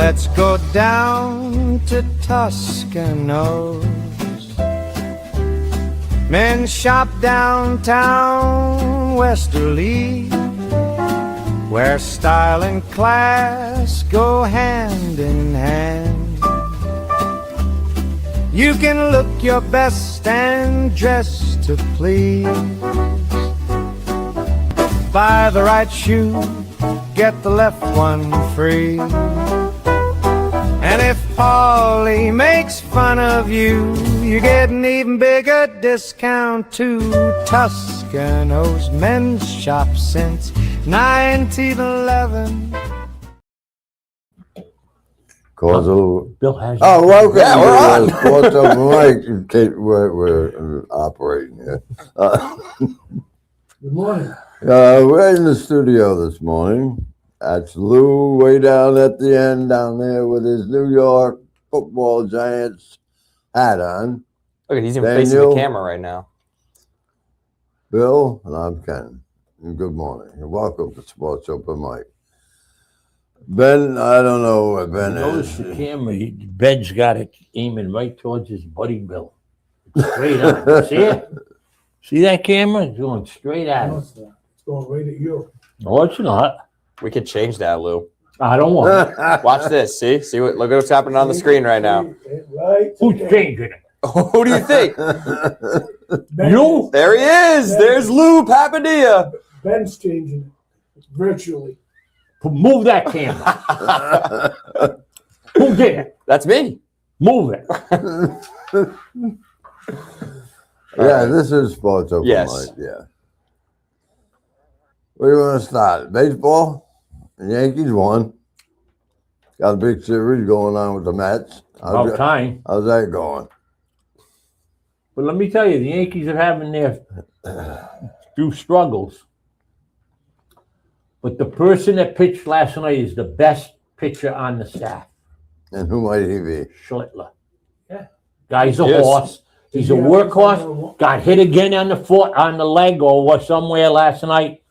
let's go down to Toscanos. Men shop downtown Westerly, where style and class go hand in hand. You can look your best and dress to please. Buy the right shoe, get the left one free. And if Paulie makes fun of you, you get an even bigger discount too. Toscano's men's shop since 1911. Cause a little. Bill has. Oh, welcome. Yeah, we're on. Sports Open Mic. We're operating here. Good morning. We're in the studio this morning. That's Lou way down at the end down there with his New York Football Giants hat on. Look, he's even facing the camera right now. Bill, and I'm Ken. And good morning. And welcome to Sports Open Mic. Ben, I don't know where Ben Notice is. the camera. Ben's got it aiming right towards his buddy Bill. Straight on. See it? See that camera? It's going straight at him. It's going right at you. No, it's not. We could change that, Lou. I don't want it. Watch this. See what? Look at what's happening on the screen right now. Right. Who's changing it? Who do you think? You? There he is. There's Lou Papadilla. Ben's changing it virtually. Move that camera. Who did it? That's me. Move it. Yeah, this is Sports Open Yes. Mic. Yeah. Where do you want to start? Baseball? The Yankees won. Got a big series going on with the Mets. About time. How's that going? But let me tell you, the Yankees are having their few struggles. But the person that pitched last night is the best pitcher on the staff, And who might he be? Schlittler. Yeah. Guy's a Yes. horse. He's a Yeah, workhorse. Got hit again on the foot, on the leg, or was somewhere last night.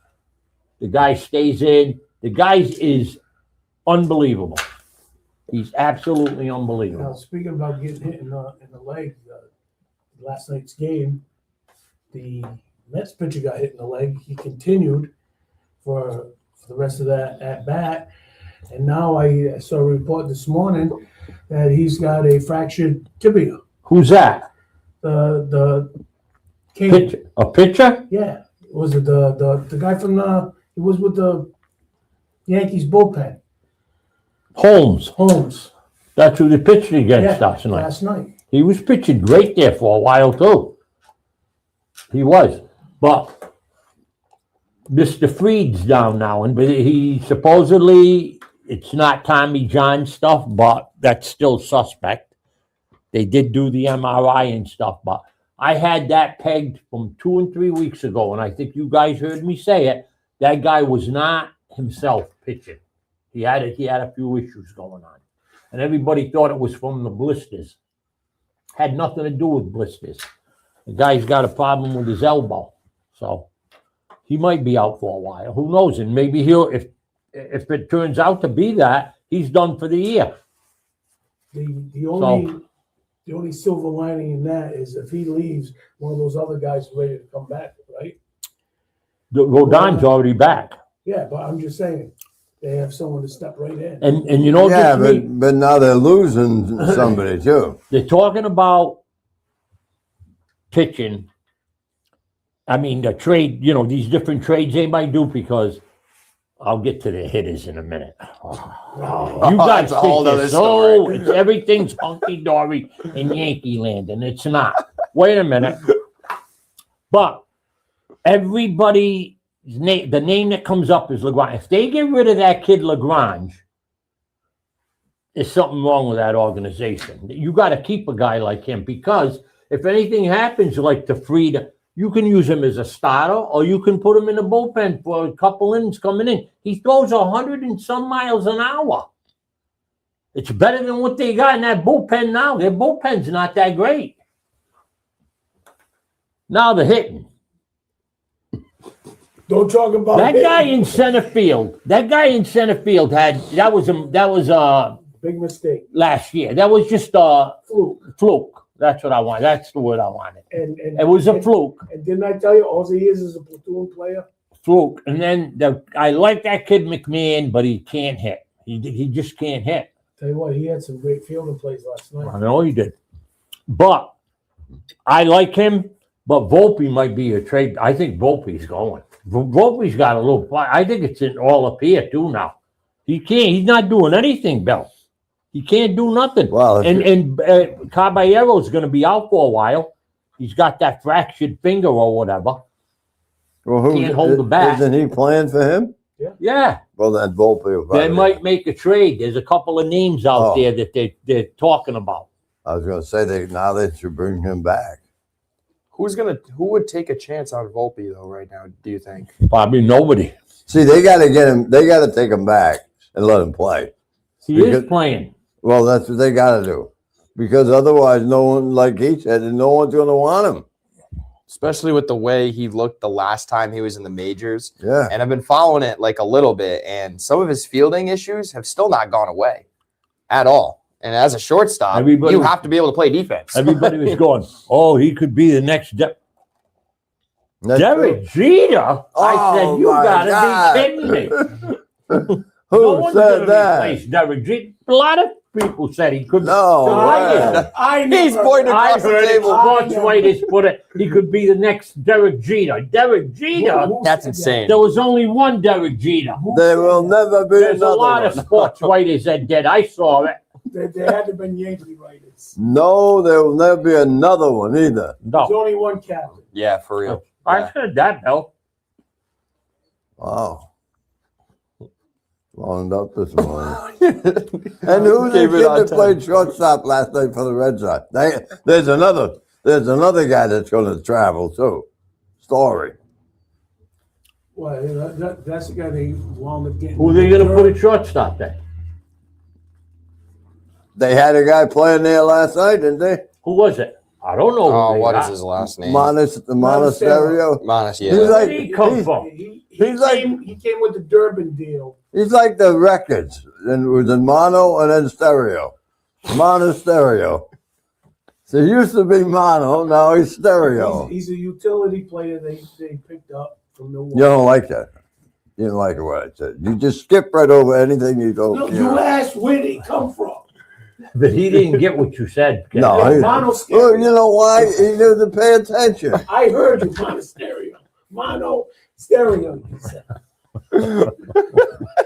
The guy stays in. The guy is unbelievable. He's absolutely Now, unbelievable. speaking about getting hit in the leg, last night's game, the Mets pitcher got hit in the leg. He continued for the rest of that at bat, and now I saw a report this morning that he's got a fractured tibia. Who's that? The king, Pitcher? A pitcher? yeah, was it the guy from he was with the Yankees bullpen, Holmes. Holmes. That's who they pitched against Yeah, last night. last night. He was pitching great there for a while too. He was. But Mr. Fried's down now, and he supposedly it's not Tommy John stuff, but that's still suspect. They did do the MRI and stuff, but I had that pegged from 2 and 3 weeks ago, and I think you guys heard me say it. That guy was not himself pitching. He had a few issues going on, and everybody thought it was from the blisters. Had nothing to do with blisters. The guy's got a problem with his elbow, so he might be out for a while. Who knows? And maybe he'll, if it turns out to be that, he's done for the year. The only silver lining in that is if he leaves, one of those other guys is ready to come back, right? Rodon's already back, Yeah, but I'm just saying, they have someone to step right in. and you know, Yeah, just me, but now they're losing somebody too. they're talking about pitching. I mean, the trade, you know, these different trades they might do, because I'll get to the hitters in a minute. You guys That's a whole think nother it's everything's hunky dory in Yankee land, and it's not. Wait a minute. But everybody, the name that comes up is Lagrange. If they get rid of that kid Lagrange, there's something wrong with that organization. You got to keep a guy like him, because if anything happens, like to Frieda, you can use him as a starter, or you can put him in the bullpen for a couple innings coming in. He throws 100 and some miles an hour. It's better than what they got in that bullpen now. Their bullpen's not that great. Now they're hitting. Don't talk about That him. guy in center field. That guy in center field that was big mistake. last year. That was just a Fluke. fluke. That's what I want. That's the word I wanted. And It was a and, fluke. And didn't I tell you all he is a platoon player? Fluke. And then I like that kid McMahon, but he can't hit. He just can't hit. Tell you what, he had some great fielding plays last night. I know he did. But I like him, but Volpe might be a trade. I think Volpe's going. Volpe's got a little, I think it's all up here too now. He's not doing anything, Bill. He can't do nothing. Well, if And Caballero's going to be out for a while. He's got that fractured finger or whatever. well, who can't hold the bat. Isn't he playing for him? Yeah, Well, then Volpe will they probably- might make a trade. There's a couple of names out Oh. there that they're talking about. I was going to say now they should bring him back. Who would take a chance on Volpe though right now? Do you think? Probably nobody. See, they got to get him. They got to take him back and let him play. He Because- is playing. Well, that's what they got to do, because otherwise, no one, like he said, no one's going to want him. Especially with the way he looked the last time he was in the majors. Yeah. And I've been following it like a little bit, and some of his fielding issues have still not gone away at all. And as a shortstop, Everybody- you have to be able to play defense. Everybody was going, oh, he could be the next That's Derek Jeter. I Oh, said, you my gotta God. be kidding me. true. No Who one's said gonna that? replace Derek Jeter. A lot of people said he could. No, I way. did. I He's never- pointing I across the heard it. table. Sports Writers put it. He could be the next Derek Jeter. Derek Jeter. Who That's said insane. There was only one Derek Jeter. Who There said will that? never be There's a another lot of one. sports writers that did. I saw it. There had to have been Yankee writers. No, there will never be another one either. There's No, only one captain. Yeah, for real. I Yeah. heard that, Bill. Wow. Wound up this morning. And who's the Gave it kid on that time. played shortstop last night for the Red Sox? There's another guy that's going to travel too. Story. Well, that's the guy they wound up getting. Who are they going to put at shortstop then? They had a guy playing there last night, didn't they? Who was it? I don't know. Oh, who they what is got. his last name? Monasterio. Monas, He's yeah. Where like- did he come he's- from? He's like- he came with the Durbin deal. He's like the records. And it was in mono and then stereo. Monasterio. So it used to be mono, now he's stereo. He's a utility player they picked up from Milwaukee. You don't like that. You didn't like what I said. You just skip right over anything you don't No, hear. you asked where did he come from? But he didn't get what you said. No, Yeah, he- mono Well, stereo. you know why? He doesn't pay attention. I heard you, mono stereo. Mono stereo, you said.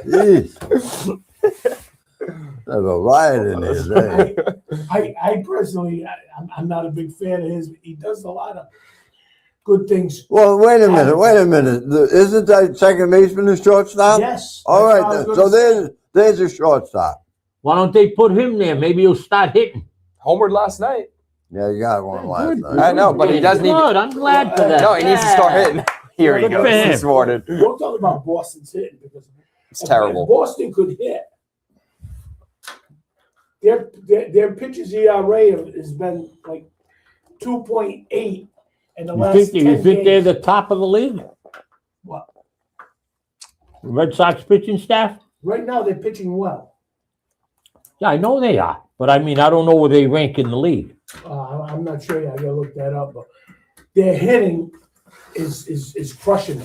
Jeez. There's a riot in here. Eh? I personally, I'm not a big fan of his. He does a lot of good things. Well, wait a minute. Isn't that second baseman a shortstop? Yes. All that's right, what I then. was So gonna say. there's a shortstop. Why don't they put him there? Maybe he'll start hitting. Homered last night. Yeah, you got one last Good. night. I know, but he does need. Good. I'm glad for that. No, he needs to start Yeah. hitting. Here he Good goes for him. this morning. Don't talk about Boston's hitting because It's if terrible. Boston could hit. Their pitcher's ERA has been like 2.8 in the You last think, 10 you think they're games. the top of the league? What? Red Sox pitching staff? Right now, they're pitching well. Yeah, I know they are. But I mean, I don't know where they rank in the league. I'm not sure. I gotta look that up. But their hitting is crushing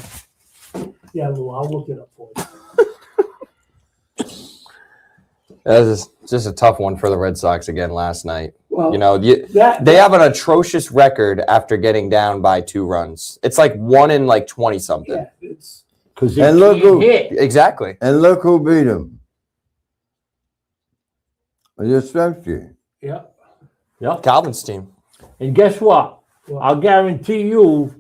them. Yeah, Lou, I'll look it up for you. That was just a tough one for the Red Sox again last night. Well, You know, that they have an atrocious record after getting down by 2 runs. It's like 1 in like 20 something. yeah, it's Because they And look can't who- hit. Exactly. And look who beat him. Yastrzemski. yeah. Yeah. Calvin's team. And guess what? Well, I'll guarantee you,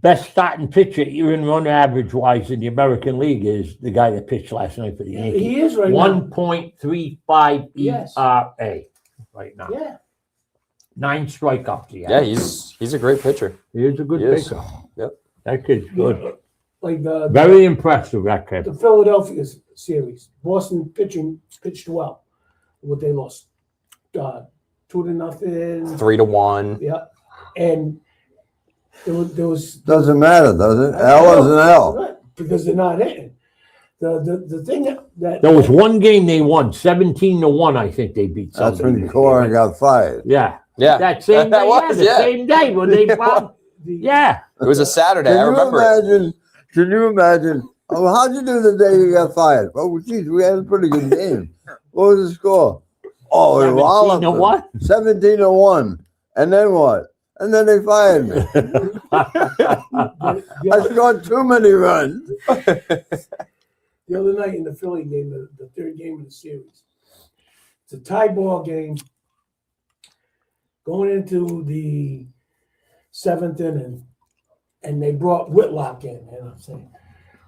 best starting pitcher, even run average wise in the American League, is the guy that pitched last night for the Yankees. he is right now. 1.35 Yes. ERA right now. Yeah. 9 strikeouts. Yeah, he's a great pitcher. He's a good He is. pitcher. Yep. That kid's good. Yeah, like the Very impressive, that kid. the Philadelphia series. Boston pitched well. What they lost, 2-0. 3-1. Yeah, and there was Doesn't matter, does it? L is an L. Right, because they're not hitting. The thing There was one game they won, 17-1. I think they beat That's somebody. when Cora got fired. Yeah, Yeah. that same That day. was, the yeah. same day when they won. Yeah, It was a Saturday. I Can you remember. imagine? Can you imagine? Oh, how'd you do the day you got fired? Oh, geez, we had a pretty good game. What was the score? Oh, we walloped 17-1. them. 17-1. And then what? And then they fired me. I scored too many runs. The other night in the Philly game, the third game of the series, it's a tie ball game. Going into the seventh inning, and they brought Whitlock in, and I'm saying,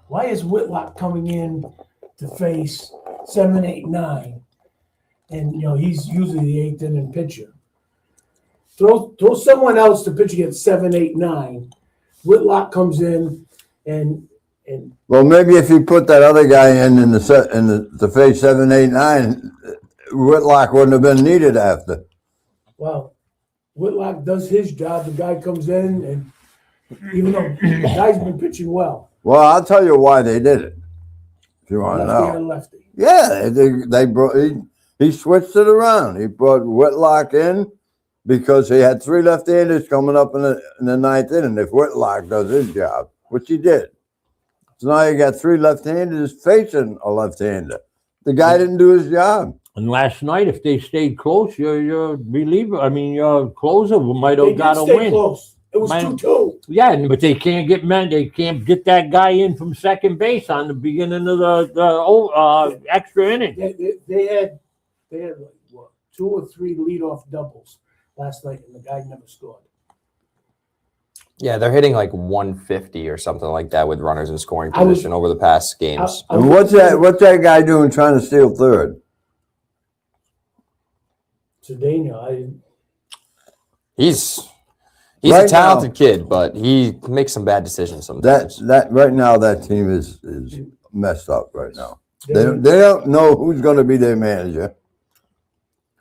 why is Whitlock coming in to face 7, 8, 9? And he's usually the eighth inning pitcher. Throw someone else to pitch against 7, 8, 9. Whitlock comes in and Well, maybe if you put that other guy in the face 7, 8, 9, Whitlock wouldn't have been needed after. well, Whitlock does his job. The guy comes in, and even though the guy's been pitching well, Well, I'll tell you why they did it. If you want to lefty know. and lefty. Yeah, they brought he switched it around. He brought Whitlock in because he had 3 left-handers coming up in the ninth inning. If Whitlock does his job, which he did, so now you got 3 left-handers facing a left-hander. The guy didn't do his job. And last night, if they stayed close, your reliever, your closer might They have got did a stay win. close. It was Man. 2-2. Yeah, but they can't get that guy in from second base on the beginning of the extra inning. They had like what, 2 or 3 leadoff doubles last night, and the guy never scored. Yeah, they're hitting like 150 or something like that with runners in scoring I was- position over the past games. And what's that guy doing trying to steal third? Cedeno, He's Right a talented kid, but he makes some bad decisions sometimes. That right now that team is messed up right now. They don't know who's going to be their manager.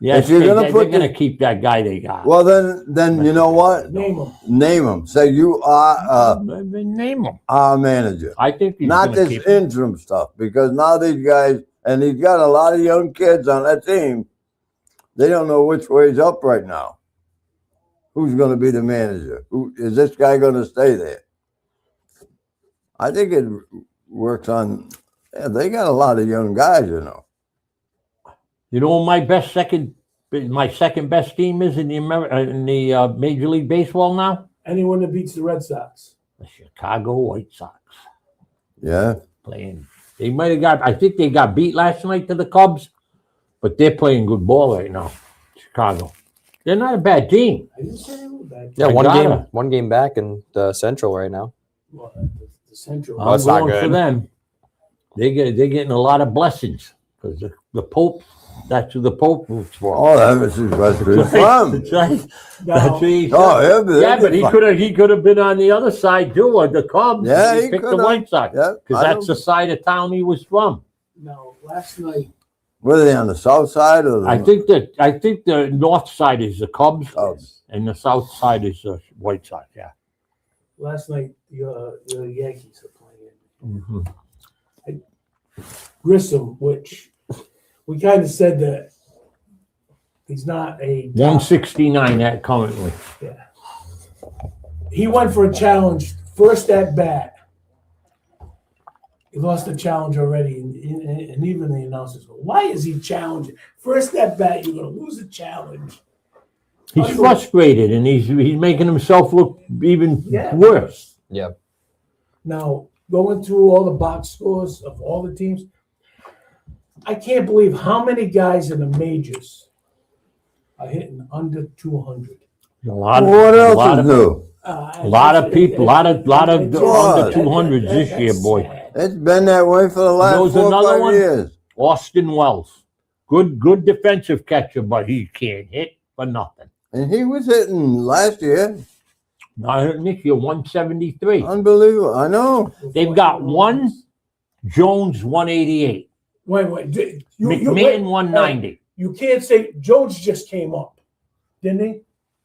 Yes, If you're gonna they're put going to the- keep that guy they got. Well, then you know what? name him. Name him. Say you are Name him. our manager. I think he's Not gonna this keep him. interim stuff, because now these guys, and he's got a lot of young kids on that team, they don't know which way's up right now. Who's going to be the manager? Who is this guy going to stay there? I think it works on. Yeah, they got a lot of young guys, you know. You know, my second best team is in the Major League Baseball now. Anyone that beats the Red Sox. The Chicago White Sox Yeah, playing. They might have got. I think they got beat last night to the Cubs, but they're playing good ball right now. Chicago. They're not a bad team. I didn't say they were bad. Yeah, I one gotta. game back in the Central right now. Well, the Central. Oh, it's not going for good. them. They're getting a lot of blessings because the Pope. That's who the Pope roots for. oh, that's where he's from. That's right. Now, That's who he's Oh, yeah, but he could have been on the other side too, of the Cubs. Yeah, he he picked the coulda. White Sox Yeah, because I that's know. the side of town he was from. now, last night, Were they on the south side or the? I think the north side is the Cubs Cubs. and the south side is the White Sox. Yeah. the Yankees are playing. Mhm. Grissom, which we kind of said that he's not a 169 at currently. Yeah. He went for a challenge first at bat. He lost the challenge already, and even the announcers go, "Why is he challenging first at bat? You're going to lose a challenge." He's frustrated and he's making himself look even Yeah. worse. Yeah. Now, going through all the box scores of all the teams, I can't believe how many guys in the majors are hitting under 200. A lot of, What a else lot is of, new? a lot of people, a lot of under 200s this year, boy. It's been that way for the last Knows 4 or another 5 one? years. Austin Wells, good defensive catcher, but he can't hit for nothing. And he was hitting last year. Not this year, 173. Unbelievable. I know. They've got one, Jones 188, Wait. McMahon 190. You can't say Jones just came up, didn't he?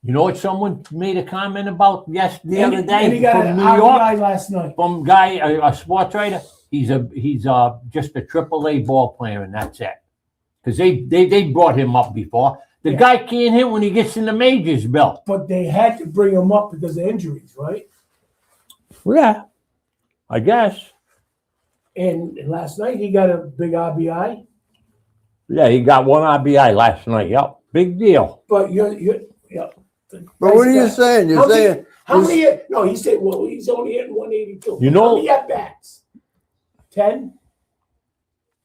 You know what someone made a comment about the other And day he got from an New RBI York, last night. from guy, a sports writer? he's just a AAA ball player, and that's it. Because they brought him up before. The Yeah. guy can't hit when he gets in the majors, Bill. But they had to bring him up because of injuries, right? Yeah, I guess. And last night he got a big RBI. Yeah, he got one RBI last night. Yep, big deal. But you're yeah. But what are you saying? You're saying How many? No, he said. Well, he's only hitting 182. You know- how many at bats? 10,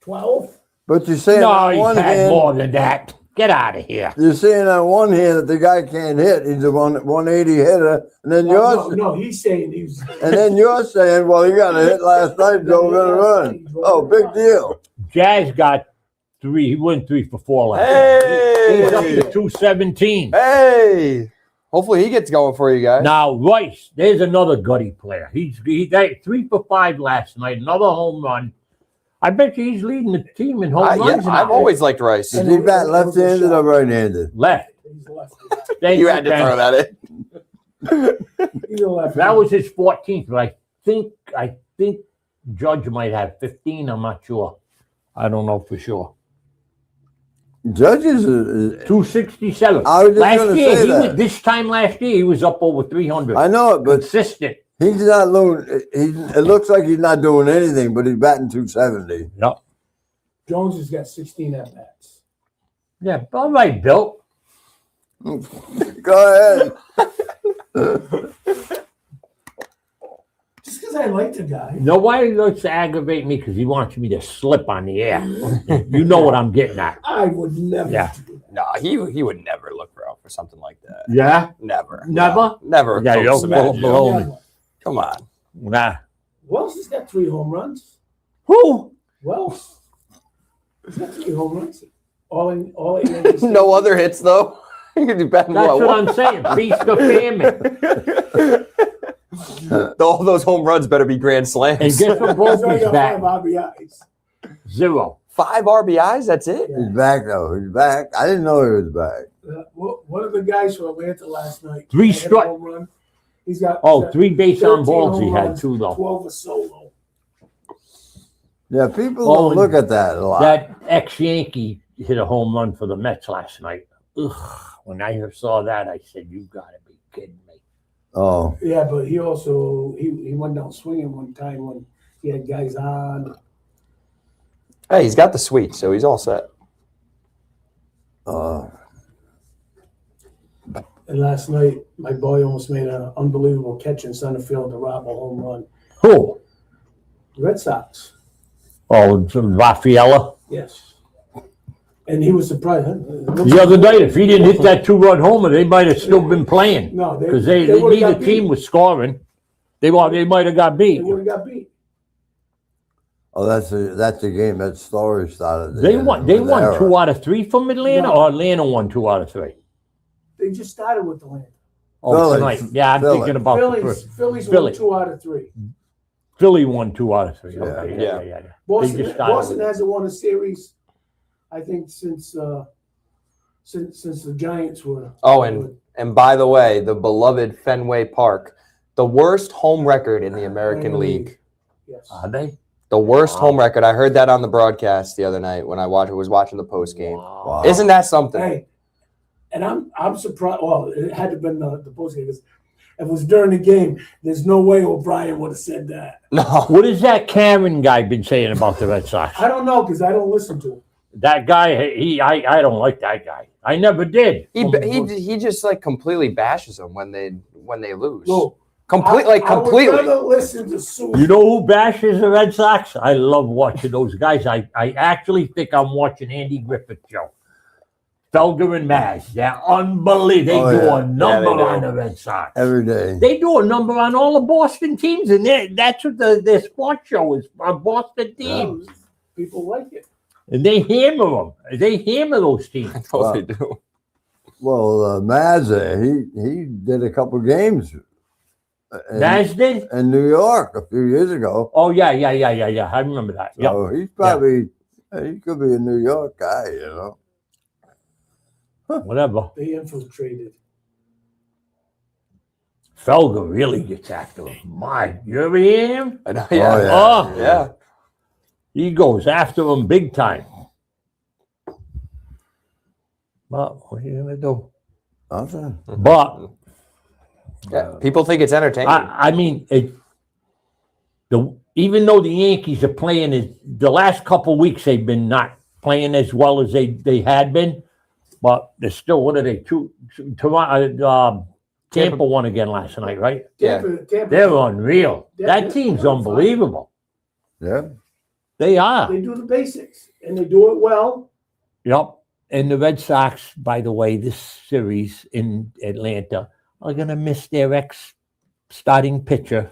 12. but you're saying No, on he's one had hand, more than that. Get out of here. you're saying on one hand that the guy can't hit. He's a 180 hitter, and then No, he's saying he's. and then you're saying, well, he got a hit last night, so we're gonna run. Oh, big deal. Jazz got 3. He went 3 for 4 last night. He's up Hey, to 217. hey! Hopefully he gets going for you guys. Now Rice, there's another gutty player. He 3 for 5 last night. Another home run. I bet you he's leading the team in home runs. now. I've always liked Rice. Is he bat left-handed or right-handed? left. He's left. Thank You had to Ben. throw that in. He's a left. That was his 14th, but I think Judge might have 15. I'm not sure. I don't know for sure. Judges, 267. I was just Last gonna year, say he that. was, this time last year, he was up over 300. I know it, but Consistent. he's not doing. It looks like he's not doing anything, but he's batting 270. Yep. Jones has got 16 at bats. Yeah, all right, Bill. Go ahead. Just because I like the guy. You know why he likes to aggravate me? Because he wants me to slip on the air. You know what I'm getting at. I would never Yeah. do that. No, he would never look for something like that. Yeah? Never. Never? No, never. Yeah, coax you're him full at of you. baloney. Never. Come on. Nah. Wells has got 3 home runs. Who? Wells. He's got 3 home runs. All in Yankee Stadium. No other hits though. You could do better than That's what one. I'm saying. Feast or famine. All those home runs better be grand slams. And guess what He's broke only his got back? 5 RBIs. 0. 5 RBIs. That's it. He's back though. He's back. I didn't know he was back. One of the guys from Atlanta last night. 3 had a strike. home run. He's got. Oh, he's got 3 base on 13 balls he home had runs, too, though. 12 a solo. Yeah, people Oh, don't look at that a lot. That ex-Yankee hit a home run for the Mets last night. Ugh. When I saw that, I said, "You gotta be kidding me." Oh, Yeah, but he also he went down swinging one time when he had guys on. Hey, he's got the sweet, so he's all set. And last night, my boy almost made an unbelievable catch in center field to rob a home run. Who? Red Sox. Oh, Rafaela. Yes. And he was surprised. Huh? The other night, if he didn't hit that 2-run homer, they might have still been playing. No, Because they would've neither got team beat. was scoring. They might have got They beat. would have got beat. oh, that's the game that story started. They won. They with won Era. 2 out of 3 from Atlanta, No. or Atlanta won 2 out of 3. They just started with the land. Oh, Phillies. tonight. Yeah, I'm Philly. thinking about the Phillies first. Phillies Philly. won 2 out of 3. Philly won 2 out of 3. Yeah. Okay, Yeah. yeah. Boston, just started Boston with- hasn't won a series, I think, since the Giants were. Oh, and by the way, the beloved Fenway Park, the worst home record in the American League. Yes. Are they? The worst Wow. home record. I heard that on the broadcast the other night when I was watching the post game. Wow. Isn't that something? Hey, and I'm surprised. Well, it had to have been the post game because if it was during the game, there's no way O'Brien would have said that. No. What has that Karen guy been saying about the Red Sox? I don't know because I don't listen to him. That guy, I don't like that guy. I never did. He just like completely bashes them when they lose. No, Completely. I would rather listen to Sue. You know who bashes the Red Sox? I love watching those guys. I actually think I'm watching Andy Griffith show. Felger and Maz. They're unbelievable. They Oh, do yeah. a number they do. on the Red Sox. every day. They do a number on all the Boston teams, and that's what their sports show is, on Boston teams. People like it. And they hammer them. They hammer those teams. I know they do. Well, Mazza, he did a couple games Maz did? in New York a few years ago. Oh, yeah. I remember that. Yeah. So he's probably he could be a New York guy, you know. Whatever. They infiltrated. Felger really gets after him. My, you ever hear him? I know. Oh, Yeah. yeah. Oh, Yeah. He goes after him big time. But what are you gonna do? Nothing. But Yeah, people think it's entertaining. I mean, even though the Yankees are playing the last couple of weeks, they've been not playing as well as they had been, but they're still, what are they? Tampa won again last night, right? Yeah. Tampa, They're unreal. Yeah, That team's they're unbelievable. Yeah. They are. they do the basics and they do it well. Yep. And the Red Sox, by the way, this series in Atlanta are going to miss their starting pitcher.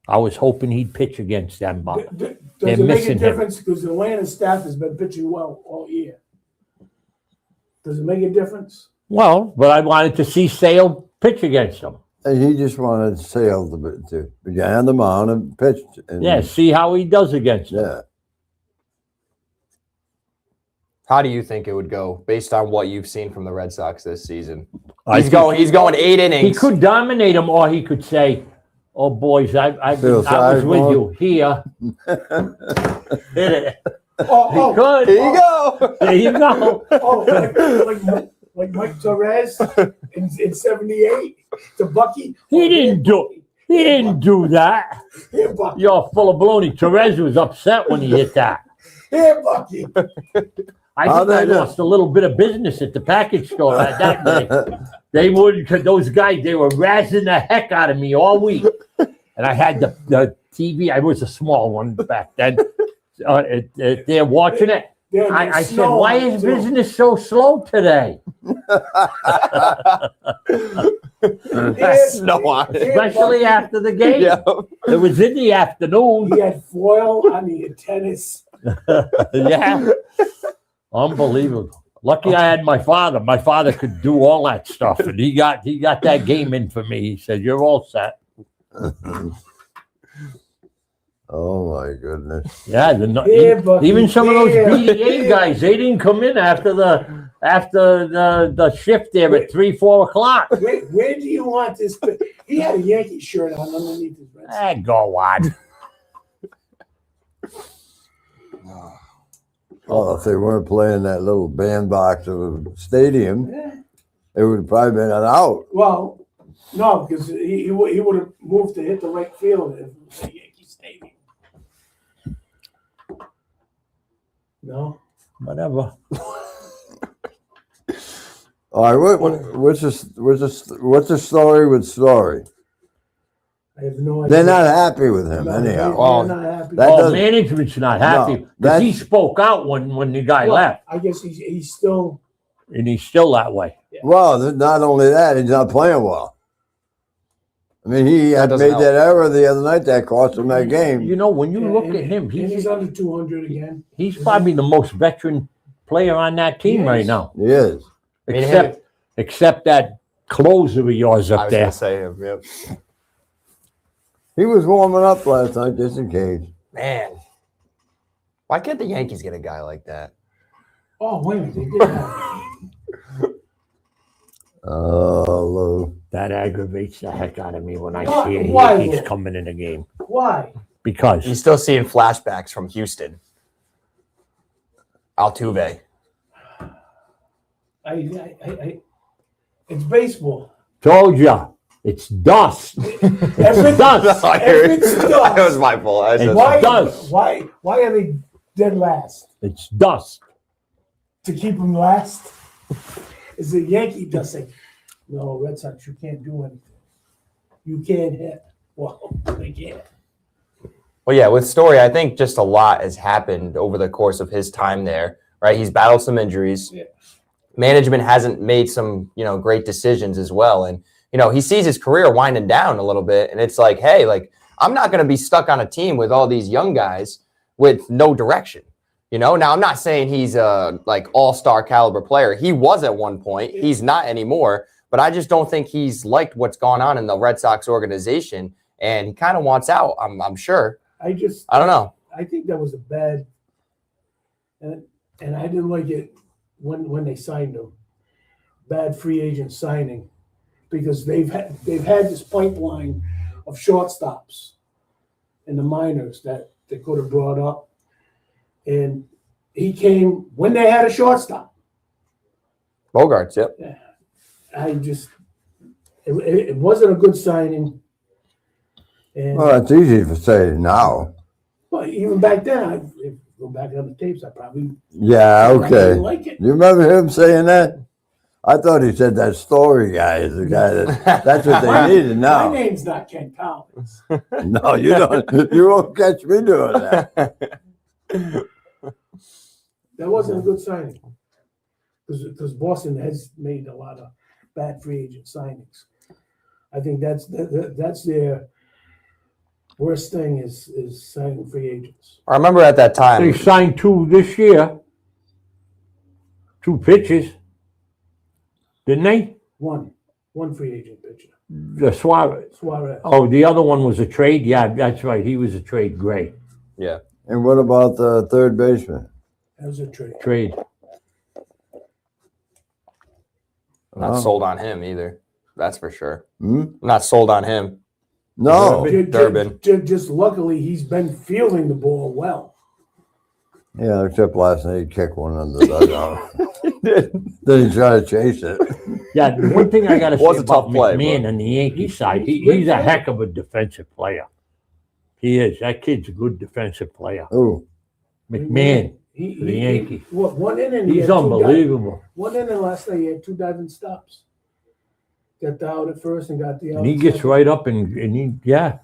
I was hoping he'd pitch against them, but Does they're it make a missing him. difference? Because the Atlanta staff has been pitching well all year. Does it make a difference? well, but I wanted to see Sale pitch against them. And he just wanted Sale to be on the mound and pitch. And, Yeah, see how he does against them. Yeah. How do you think it would go based on what you've seen from the Red Sox this season? I He's going 8 innings. He could dominate them, or he could say, "Oh, boys, I Feel was sorry with for you here." Hit it. Oh, He could. Here you go. There you go. like Mike Torres in '78 to Bucky. He didn't do that. Here, Bucky. You're full of baloney. Therese was upset when he hit that. Here, Bucky. I How'd think they I do? lost a little bit of business at the package store that day. They would, cause those guys, they were razzing the heck out of me all week. And I had the TV, I was a small one back then. They're watching it. I said, why is business so slow today? Snow on it. Especially after the game. Yeah. It was in the afternoon. He had foil on the antennas. Yeah. Unbelievable. Lucky I had my father. My father could do all that stuff, and he got that game in for me. He said, "You're all set." Oh my goodness. Yeah, Yeah, Bucky, even some of those yeah, BDA yeah. guys, they didn't come in after the shift there at 3-4 o'clock. Where do you want this? He had a Yankee shirt on underneath his red. Ah, go on. Well, if they weren't playing that little bandbox of a stadium, Yeah. it would have probably been an out. Well, no, because he would have moved to hit the right field if it was a Yankee Stadium. No. Whatever. All right, what's the story with Story? I have no idea. They're not happy with him No, anyhow. they're Well, not happy. that Oh, doesn't- management's not happy No, because that's- he spoke out when the guy Well, left, I guess he's still. and he's still that way. Well, not only that, he's not playing well. I mean, he had doesn't made help. that error the other night that cost him that game. You know, when you look and- at him, and he's he's under 200 again. he's probably the most veteran player on that team He right is. now, He is. I mean, except that closer of yours I up was there. gonna say him. Yep. He was warming up last night just in case. Man, why can't the Yankees get a guy like that? Oh, wait a minute. They did have. Oh, Lou. That aggravates the heck out of me when I Why- see a why, Yankees Lou? coming in the game Why? because You're still seeing flashbacks from Houston. Altuve. It's baseball. told ya it's dust. Every- dust. Everything's dust. That was my fault. I said It's Why? dust. Why are they dead last? It's dust. To keep them last? Is the Yankee dust saying, no, Red Sox, you can't do anything. You can't hit. Well, they can't. Well, yeah, with Story, I think just a lot has happened over the course of his time there, right? He's battled some injuries. Yeah. Management hasn't made some, great decisions as well. And, he sees his career winding down a little bit. And it's like, hey, I'm not going to be stuck on a team with all these young guys with no direction. Now I'm not saying he's a all-star caliber player. He was at one point. He's not anymore. But I just don't think he's liked what's gone on in the Red Sox organization. And he kind of wants out, I'm sure. I don't know. I think that was a bad, and I didn't like it when they signed him. Bad free agent signing, because they've had this pipeline of shortstops in the minors that they could have brought up, And he came when they had a shortstop. Bogarts, yep. It wasn't a good signing. And Well, it's easy to say now. but even back then, if you go back on the tapes, I probably Yeah, I didn't okay. like it. You remember him saying that? I thought he said that story guy is the guy that's what they needed My now. name's not Ken Collins. No, you don't. You won't catch me doing that. That wasn't a good signing because Boston has made a lot of bad free agent signings. I think that's their worst thing is signing free agents. I remember at that They time. signed 2 this year. 2 pitches. Didn't they? One free agent pitcher, The Suarez. Suarez. Oh, the other one was a trade? Yeah, that's right. He was a trade. Great. Yeah. And what about the third baseman? That was a trade. Trade. Not sold on him either. That's for sure. Hmm? Not sold on him. No. Durbin. Just luckily, he's been fielding the ball well. Yeah, except last night he kicked one under the dugout. Then he tried to chase it. Yeah, the one thing I got to say Was a about tough play, McMahon but- and the Yankee side, he's a heck of a defensive player. He is. That kid's a good defensive player. Oh, McMahon, He, for the Yankees. What, one inning? he He's had two unbelievable. One inning last night, he had 2 diving stops. Got the out at first and got the out. And he at gets second. right up and he, yeah.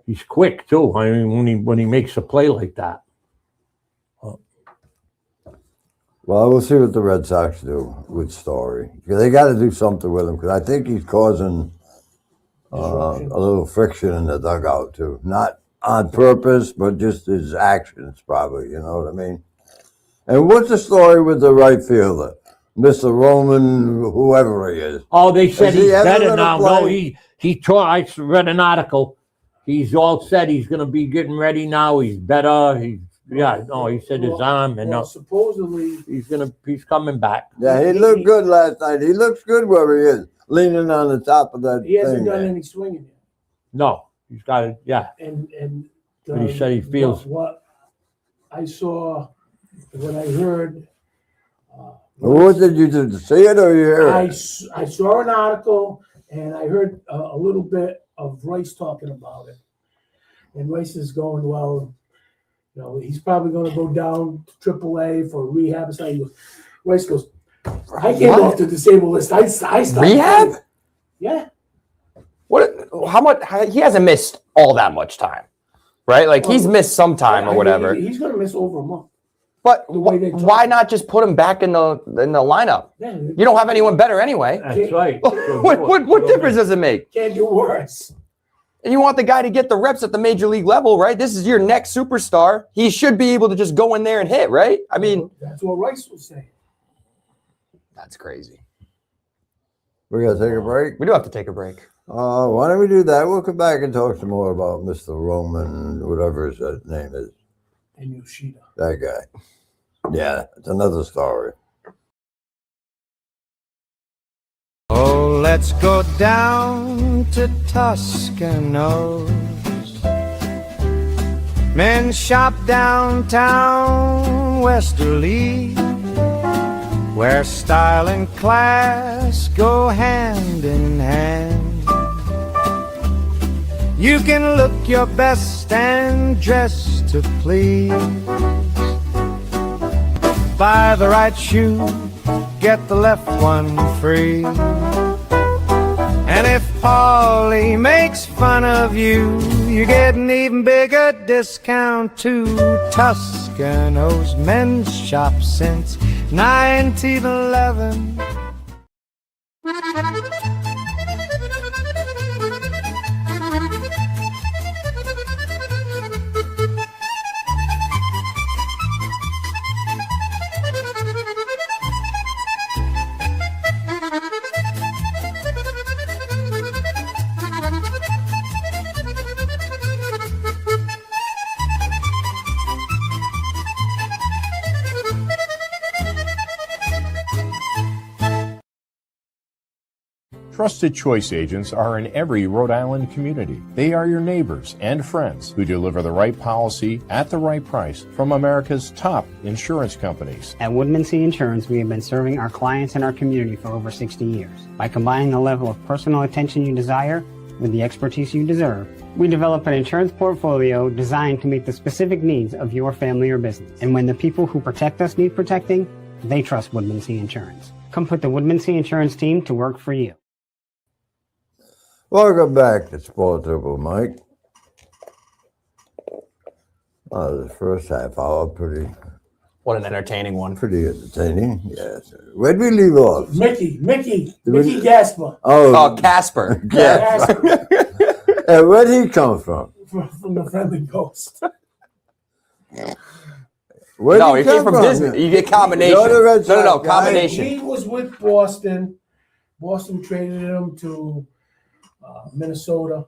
He's quick too. I mean, when he makes a play like that. well, we'll see what the Red Sox do with Story. They got to do something with him because I think he's causing a Disruption. little friction in the dugout too. Not on purpose, but just his actions, probably. You know what I mean? And what's the story with the right fielder, Mr. Roman, whoever he is? Oh, they said Is he he's ever better gonna now. No, play? he tore. I read an article. He's all set. He's going to be getting ready now. He's better. He said his arm and Well, supposedly, he's coming back. Yeah, he looked good last night. He looks good where he is, leaning on the top of that he hasn't thing. done there. any swinging yet. No, he's got it. Yeah, And But he said he feels- what I saw, what I heard. What did you do? See it or you hear I it? saw an article and I heard a little bit of Rice talking about it. And Rice is going, well, you know, he's probably going to go down to AAA for rehab. So he goes, Rice goes, I came What? off the disabled list. I stopped Rehab? playing." Yeah. What? How much? He hasn't missed all that much time, right? Like he's missed some time I or mean, whatever. He's going to miss over a month. But the way they talk. why not just put him back in the lineup? Yeah, You don't have anyone better anyway. that's right. What difference does it make? can't do worse. And you want the guy to get the reps at the major league level, right? This is your next superstar. He should be able to just go in there and hit, right? I mean, That's what Rice was saying. that's crazy. We got to take a break. We do have to take a break. Why don't we do that? We'll come back and talk some more about Mr. Roman, whatever his name is. And Yoshida. That guy. Yeah, it's another story. Oh, let's go down to Toscanos. Men shop downtown Westerly, where style and class go hand in hand. You can look your best and dress to please. Buy the right shoe, get the left one free. And if Paulie makes fun of you, you get an even bigger discount too. Toscano's men's shop since 1911. Trusted Choice agents are in every Rhode Island community. They are your neighbors and friends who deliver the right policy at the right price from America's top insurance companies. At Woodmansee Insurance, we have been serving our clients and our community for over 60 years. By combining the level of personal attention you desire with the expertise you deserve, we develop an insurance portfolio designed to meet the specific needs of your family or business. And when the people who protect us need protecting, they trust Woodmansee Insurance. Come put the Woodmansee Insurance team to work for you. Welcome back to Sports Open Mike. The first half hour pretty What an entertaining one. entertaining. Yes. Where'd we leave off? Mickey Gasper. Oh, Casper. Yeah. Gasper And where'd he come from? from the Friendly Ghost. Where'd No, he came from Disney. You get combination. You're the Red No, Sox guy. combination. He was with Boston. Boston traded him to Minnesota.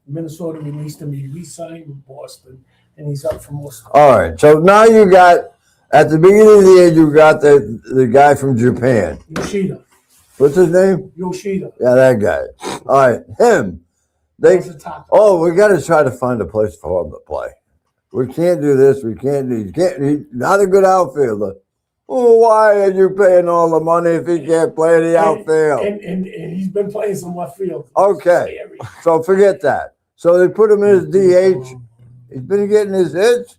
Minnesota released him. He re-signed with Boston, and he's up for most. All right. So now you got, at the beginning of the year, you got the guy from Japan. Yoshida. What's his name? Yoshida. Yeah, that guy. All right. Him. They. Was the top. Oh, we got to try to find a place for him to play. We can't do this. We can't do. He's not a good outfielder. Well, why are you paying all the money if he can't play the outfield? And he's been playing some left field. Okay. So forget that. So they put him in his DH. He's been getting his hits.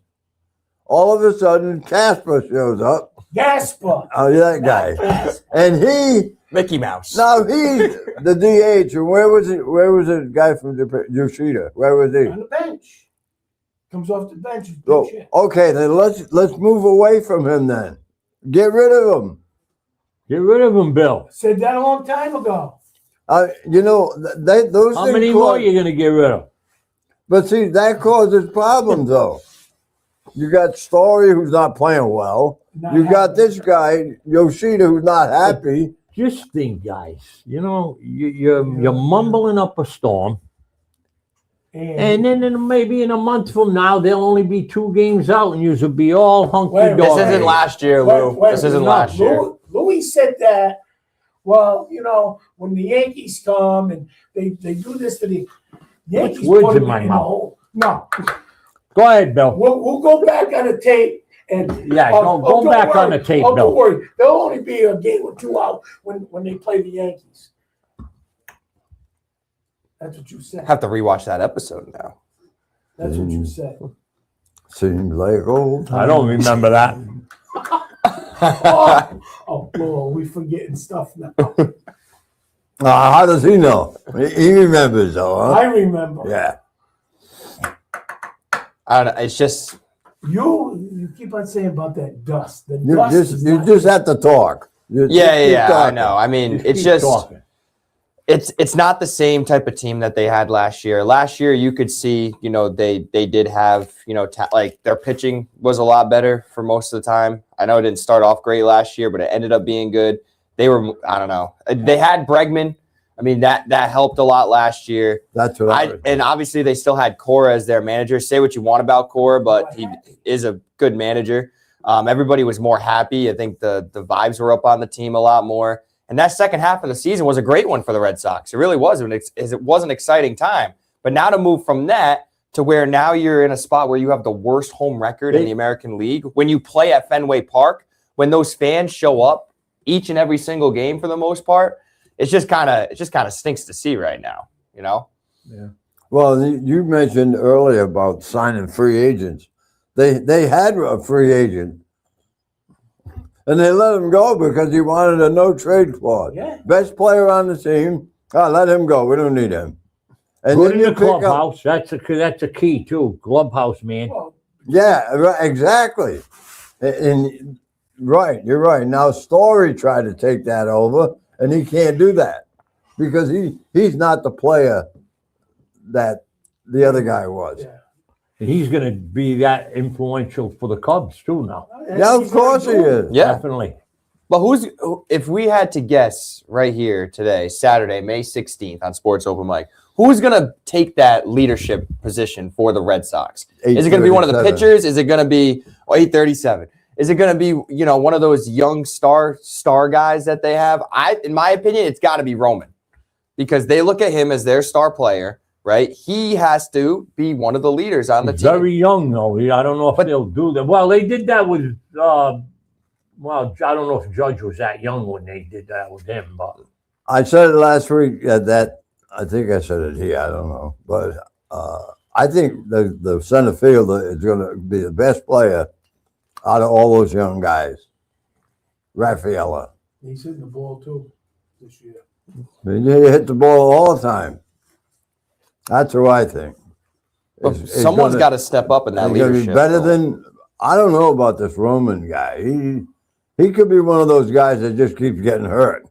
All of a sudden, Casper shows up. Gasper. Oh, yeah, that guy. And he, Mickey Mouse. now he's the DH. And where was he? Where was the guy from Yoshida? Where was he? On the bench. Comes off the bench. So, okay, then let's move away from him then. Get rid of him. Get rid of him, Bill. Said that a long time ago. You know, those How things many more are you going to get rid of? But see, that causes problems, though. You got Story, who's not playing well. You got this guy, Yoshida, who's not happy. Just think, guys. You know, you're mumbling up a storm, and then maybe in a month from now they'll only be 2 games out, and you'll be all hunky Wait, dory. This isn't last year, Lou. This isn't last year. Louis said that. Well, you know, when the Yankees come and they do this to the Yankees, words put in them my the mouth. hole. No, Go ahead, Bill. we'll go back on the tape and Go back worry. on the tape, Don't Bill. worry. There'll only be a game or 2 out when they play the Yankees. That's what you said. Have to rewatch that episode now. That's what you said. Seems like old I don't remember that. Oh, we forgetting stuff now. How does he know? He remembers, though, I huh? remember. Yeah. I don't know. It's just You keep on saying about that dust. The You dust just is you not- just have to talk. You yeah. keep I talking. know. I mean, it's Keep just talking. it's not the same type of team that they had last year. Last year, you could see, you know, they did have, you know, like their pitching was a lot better for most of the time. I know it didn't start off great last year, but it ended up being good. They were, I don't know, they had Bregman. I mean, that helped a lot last year. That's what I And obviously they still had Cora as their manager. Say what you want about Cora, but he is a good manager. Everybody was more happy. I think the vibes were up on the team a lot more. And that second half of the season was a great one for the Red Sox. It really was. It was an exciting time. But now to move from that to where now you're in a spot where you have the worst home record in the American League. When you play at Fenway Park, when those fans show up each and every single game for the most part, it just kind of stinks to see right now, you know? Yeah. Well, you mentioned earlier about signing free agents. They had a free agent, and they let him go because he wanted a no-trade clause. Yeah. Best player on the team, let him go. We don't need him. And Put then in you the pick up, clubhouse. That's a key too. Clubhouse, man. Well, yeah, right, exactly. And right, you're right. Now Story tried to take that over, and he can't do that because he's not the player that the other guy was. yeah. He's going to be that influential for the Cubs too now. Yeah, of course he is. Yeah. Definitely. But if we had to guess right here today, Saturday, May 16th on Sports Open Mic, who's going to take that leadership position for the Red Sox? Is it going to be one of the 8:37. pitchers? Is it going to be 8:37? Is it going to be, you know, one of those young star guys that they have? In my opinion, it's got to be Roman. because they look at him as their star player, right? He has to be one of the leaders on the He's team. very young, though. I don't know if they'll do that. Well, they did that with, well, I don't know if Judge was that young when they did that with him, but I said it last week that I think I said it here. I don't know, but I think the center fielder is going to be the best player out of all those young guys. Rafaela. He's hitting the ball too this year. I mean, you hit the ball all the time. That's who I think. Someone's got to step up in that He's going to leadership. be better role. than, I don't know about this Roman guy. He could be one of those guys that just keeps getting hurt.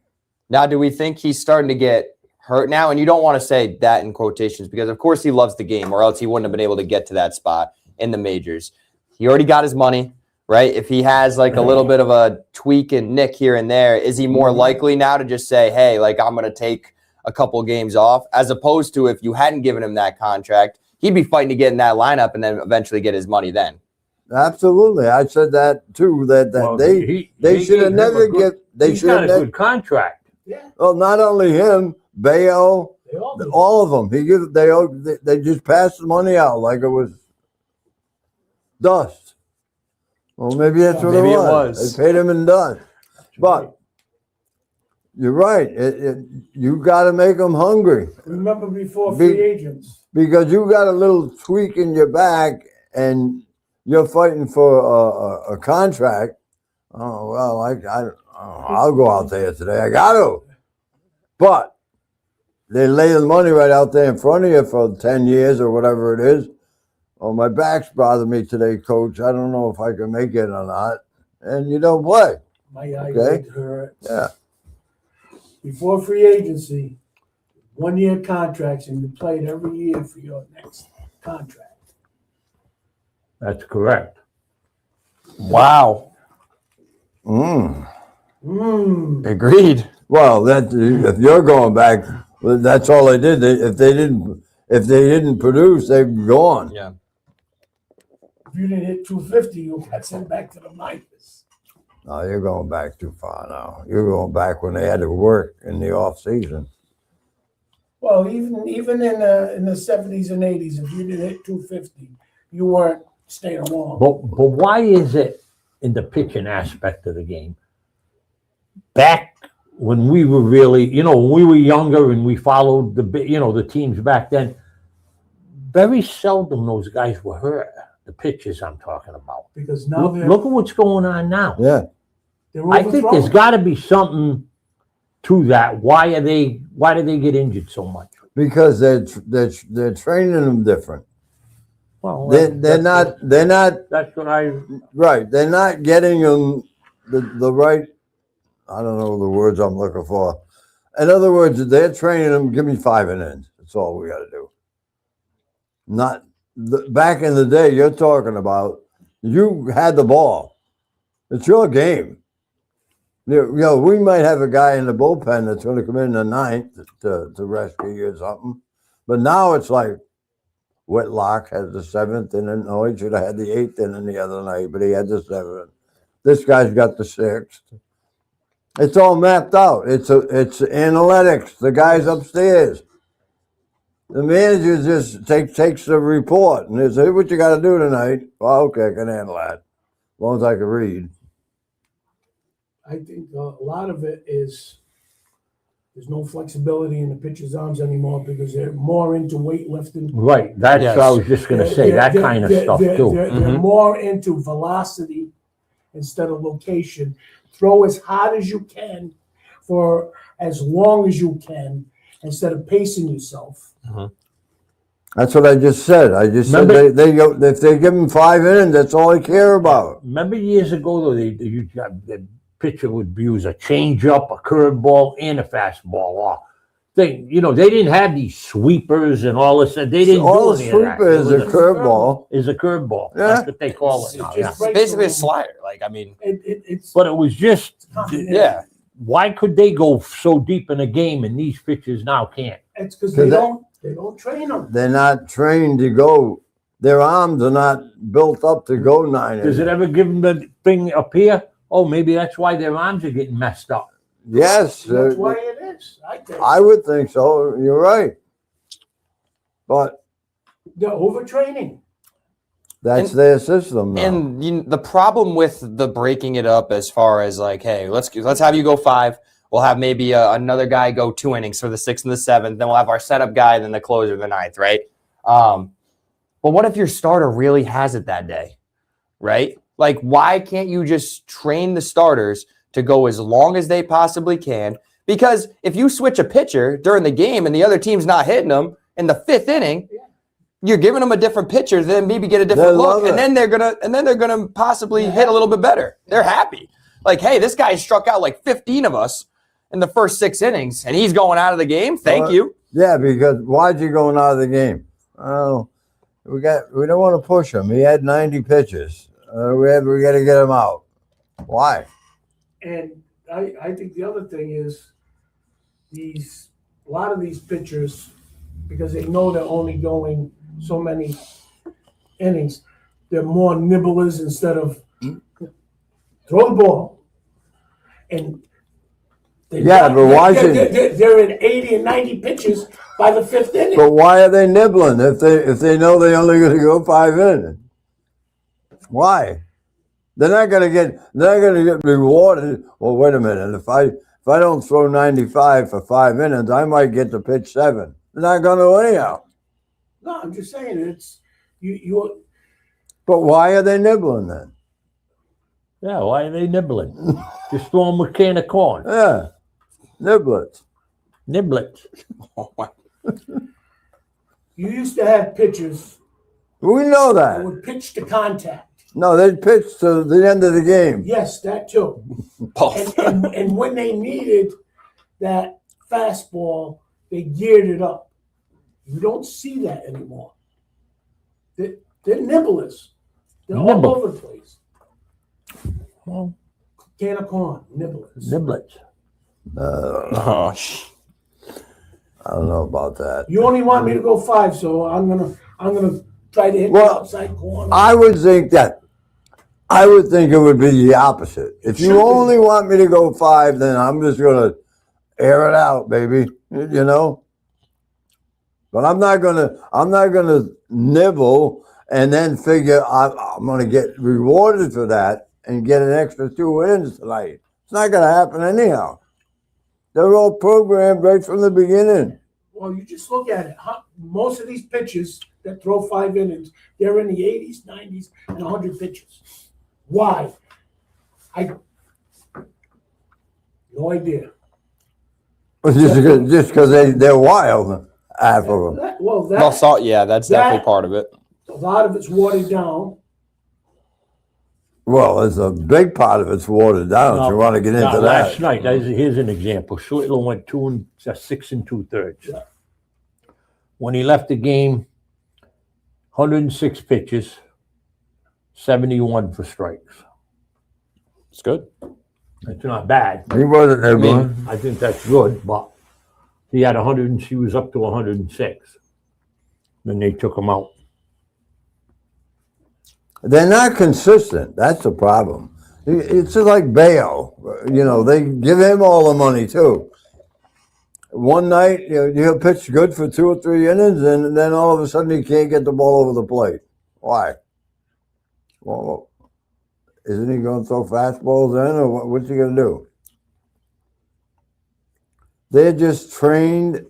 Now, do we think he's starting to get hurt now? And you don't want to say that in quotations because, of course, he loves the game, or else he wouldn't have been able to get to that spot in the majors. He already got his money, right? If he has like a little bit of a tweak and nick here and there, is he more likely now to just say, hey, like I'm going to take a couple of games off, as opposed to if you hadn't given him that contract, he'd be fighting to get in that lineup and then eventually get his money then. Absolutely. I said that too, that well, they he should have gave him never a good- they he's should got have a never, good contract. Yeah, well, not only him, Bayo, they all do. all of them. They just passed the money out like it was dust. Well, maybe that's what Maybe it it was. was. They paid him in dust. But you're right. You got to make them hungry Remember before Big- free agents, because you got a little tweak in your back and you're fighting for a contract. Oh well, I'll go out there today. I got to. But they lay the money right out there in front of you for 10 years or whatever it is. Oh, my back's bothering me today, coach. I don't know if I can make it or not. And you don't play. my eye Okay. did hurt. Yeah. Before free agency, 1 year contracts, and you played every year for your next contract. That's correct. Wow. Agreed. Well, that if you're going back, well, that's all they did. If they didn't produce, they've gone. Yeah. If you didn't hit 250, you got sent back to the minors. No, you're going back too far now. You're going back when they had to work in the off season. Well, even in the 70s and 80s, if you didn't hit 250, you weren't staying along. But why is it in the pitching aspect of the game? Back when we were really, when we were younger and we followed the teams back then, very seldom those guys were hurt. The pitchers I'm talking about. Because now Look at what's going on now. Yeah. they're I think there's overthrown. got to be something to that. Why do they get injured so much? Because they're training them different. Well, They're not That's what I. right. They're not getting them the right. I don't know the words I'm looking for. In other words, they're training them. Give me 5 innings. That's all we got to do. Not back in the day. You're talking about. You had the ball. It's your game. We might have a guy in the bullpen that's going to come in the ninth to rescue you or something. But now it's like Whitlock has the 7th inning. No, he should have had the 8th inning the other night, but he had the 7th. This guy's got the 6th. It's all mapped out. It's analytics. The guy's upstairs. The manager just takes the report and says, "Hey, what you got to do tonight?" Well, okay, I can handle that, as long as I can read. I think a lot of it is there's no flexibility in the pitcher's arms anymore because they're more into weightlifting. Right. That's Yes. what I was just going to say. That kind of stuff too. They're Mhm. more into velocity instead of location. Throw as hard as you can for as long as you can instead of pacing yourself. That's what I just said. I just said Remember- they go if they give them 5 innings, that's all they care about. Remember years ago, though, the pitcher would use a changeup, a curveball, and a fastball. They didn't have these sweepers and all this. They didn't All do the any of that. sweeper is It a was curveball. is a curveball. Yeah. That's what they call it now. It's Yeah. just right Basically a to- slider. Like, I mean, It's But it was just, yeah. why could they go so deep in a game and these pitchers now can't? It's because 'Cause they don't train them. They're not trained to go. Their arms are not built up to go 9 Does it innings. ever give them the thing up here? Oh, maybe that's why their arms are getting messed up. Yes, That's why it is. I think I would think so. You're right. But they're overtraining. that's And- their system now. And the problem with the breaking it up as far as like, hey, let's have you go 5. We'll have maybe another guy go 2 innings for the 6th and the 7th. Then we'll have our setup guy, then the closer the 9th, right? But what if your starter really has it that day, right? Like, why can't you just train the starters to go as long as they possibly can? Because if you switch a pitcher during the game and the other team's not hitting them in the 5th inning, you're giving them a different pitcher, then maybe get a different They love look, and it. then they're gonna possibly hit a little bit better. They're happy. Like, hey, this guy struck out like 15 of us in the first 6 innings, and he's going out of the game. Thank you. Yeah, because why'd you going out of the game? Oh, we don't want to push him. He had 90 pitches. We got to get him out. Why? And I think the other thing is a lot of these pitchers, because they know they're only going so many innings, they're more nibblers instead of throw the ball. And Yeah, but why should- they're in 80 and 90 pitches by the 5th inning? But why are they nibbling if they know they're only going to go 5 innings? Why? They're not going to get rewarded. Well, wait a minute. If I don't throw 95 for 5 innings, I might get to pitch 7. They're not going to anyhow. No, I'm just saying it's you. But why are they nibbling then? Yeah, why are they nibbling? Just throw them a can of corn. Yeah, niblets. Niblets. You used to have pitchers We know that that. would pitch to contact. No, they pitch to the end of the game. Yes, that too. And when they needed that fastball, they geared it up. You don't see that anymore. They're nibblers. They're all Nibble. over the place. Well, Can of corn, nibblers. niblets. Oh, I don't know about that. You only want me to go 5, so I'm gonna try to hit the Well, outside corner. I would think it would be the opposite. If you Should be. only want me to go 5, then I'm just gonna air it out, baby. You know. But I'm not gonna nibble and then figure I'm gonna get rewarded for that and get an extra 2 innings tonight. It's not gonna happen anyhow. They're all programmed right from the beginning. Well, you just look at it. Most of these pitchers that throw 5 innings, they're in the 80s, 90s, and 100 pitches. Why? No idea. Just because they're wild, half of them. Well, yeah, that's definitely part of it. a lot of it's watered down. Well, there's a big part of it's watered down. If you want to get into Last that. night, here's an example. Switler went 6 2/3. Yeah. When he left the game, 106 pitches, 71 for strikes. It's good. It's not bad. He wasn't nibbling. I think that's good, but he had 100 and she was up to 106. Then they took him out. They're not consistent. That's the problem. It's just like Bayo. You know, they give him all the money too. One night, he'll pitch good for 2 or 3 innings, and then all of a sudden he can't get the ball over the plate. Why? Well, isn't he going to throw fastballs in, or what's he going to do? They're just trained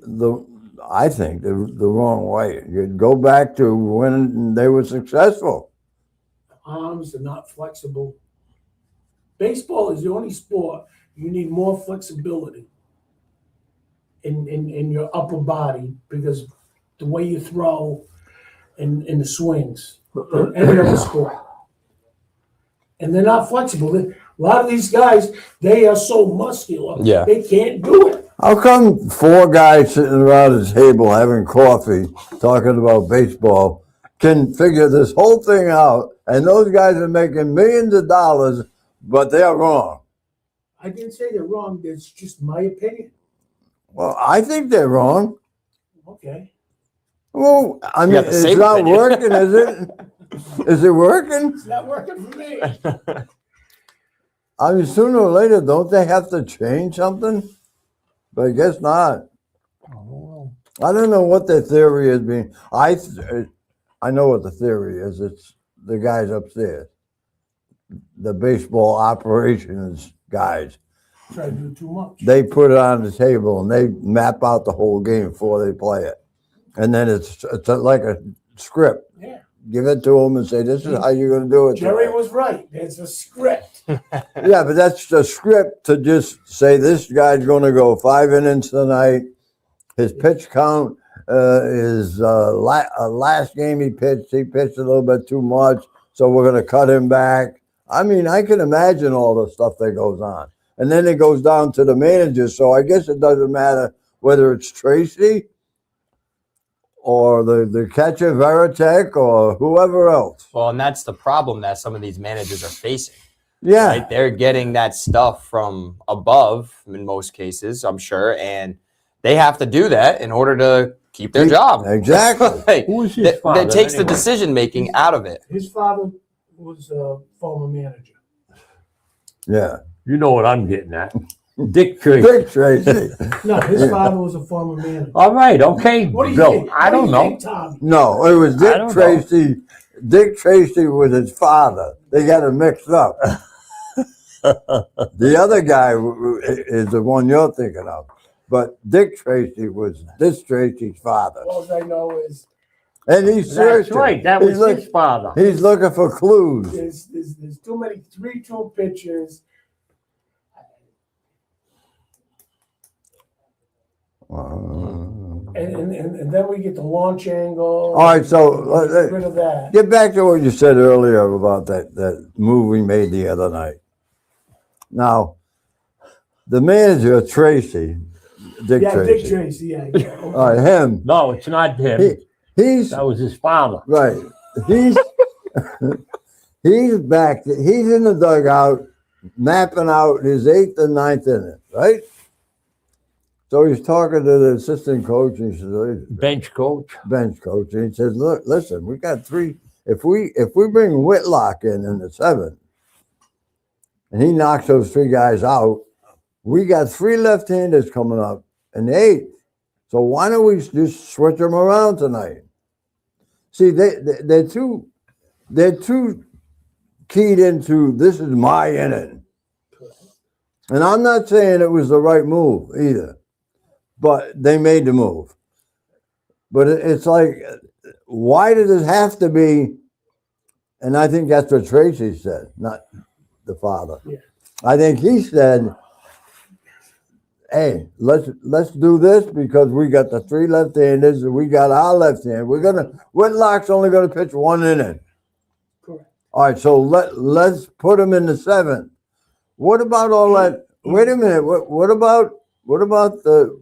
I think the wrong way. You go back to when they were successful. Arms are not flexible. Baseball is the only sport you need more flexibility in your upper body because the way you throw and the swings than any other sport. And they're not flexible. A lot of these guys, they are so muscular, Yeah. they can't do it. How come 4 guys sitting around a table having coffee, talking about baseball, can figure this whole thing out, and those guys are making millions of dollars, but they're wrong? I didn't say they're wrong. That's just my opinion. Well, I think they're wrong. Okay. Well, I mean, got the it's same not opinion. working, is it? Is it working? It's not working for me. I mean, sooner or later, don't they have to change something? but I guess not. I don't know what their theory is being. I know what the theory is. It's the guys upstairs, the baseball operations guys. Try to do too much. They put it on the table and they map out the whole game before they play it, and then it's like a script. Yeah. Give it to them and say, "This is how you're going to do it." Jerry tonight." was right. There's a script. Yeah, but that's the script to just say this guy's going to go 5 innings tonight. His pitch count is last game he pitched a little bit too much, so we're going to cut him back. I mean, I can imagine all the stuff that goes on. And then it goes down to the manager, so I guess it doesn't matter whether it's Tracy or the catcher, Veritek, or whoever else. Well, and that's the problem that some of these managers are facing. Yeah. Right? They're getting that stuff from above in most cases, I'm sure, and they have to do that in order to keep their job. Exactly. Like, Who is his father? that takes the anyway? decision making out of it. His father was a former manager. Yeah. You know what I'm getting at. Dick Tracy. Dick Tracy. No, his father was a former manager. All right, okay, What do you Bill. think? I don't know. Think, Tommy? No, it was I Dick don't know. Tracy. Dick Tracy was his father. They got it mixed up. The other guy is the one you're thinking of. But Dick Tracy was this Tracy's father. All I know is And he's That's searching. right, that He's was his father. He's looking for clues. there's too many 3-2 pitchers. And then we get the launch angle. All right, so Get rid of that. get back to what you said earlier about that move we made the other night. Now, the manager, Tracy, Dick Yeah, Tracy. Dick Tracy. Yeah. All right, him. No, it's not him. He's That was his father. right. He's he's back. He's in the dugout, mapping out his 8th and 9th inning, right? So he's talking to the assistant coach, and he says, Bench coach. bench coach, and he says, "Look, listen, we got 3. If we bring Whitlock in the 7th, and he knocks those 3 guys out, we got 3 left-handers coming up in the 8th. So why don't we just switch them around tonight?" See, they're too keyed into this is my inning, and I'm not saying it was the right move either, but they made the move. But it's like, why does it have to be? And I think that's what Tracy said, not the father. Yeah. I think he said, "Hey, let's do this because we got the 3 left-handers and we got our left hand. Whitlock's only gonna pitch 1 inning. Correct. All right, so let's put him in the 7th. What about all that? Wait a minute. What about the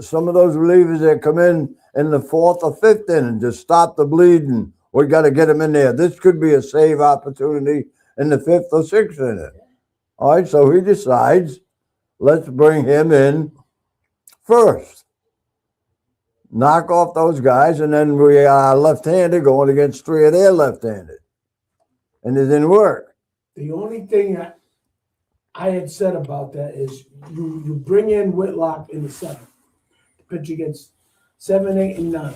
some of those relievers that come in the 4th or 5th inning just stop the bleeding? We got to get him in there. This could be a save opportunity in the 5th or 6th inning." All right, so he decides, let's bring him in first. Knock off those guys, and then we are left-handed going against 3 of their left-handed. And it didn't work. The only thing I had said about that is you bring in Whitlock in the 7th to pitch against 7, 8, and 9.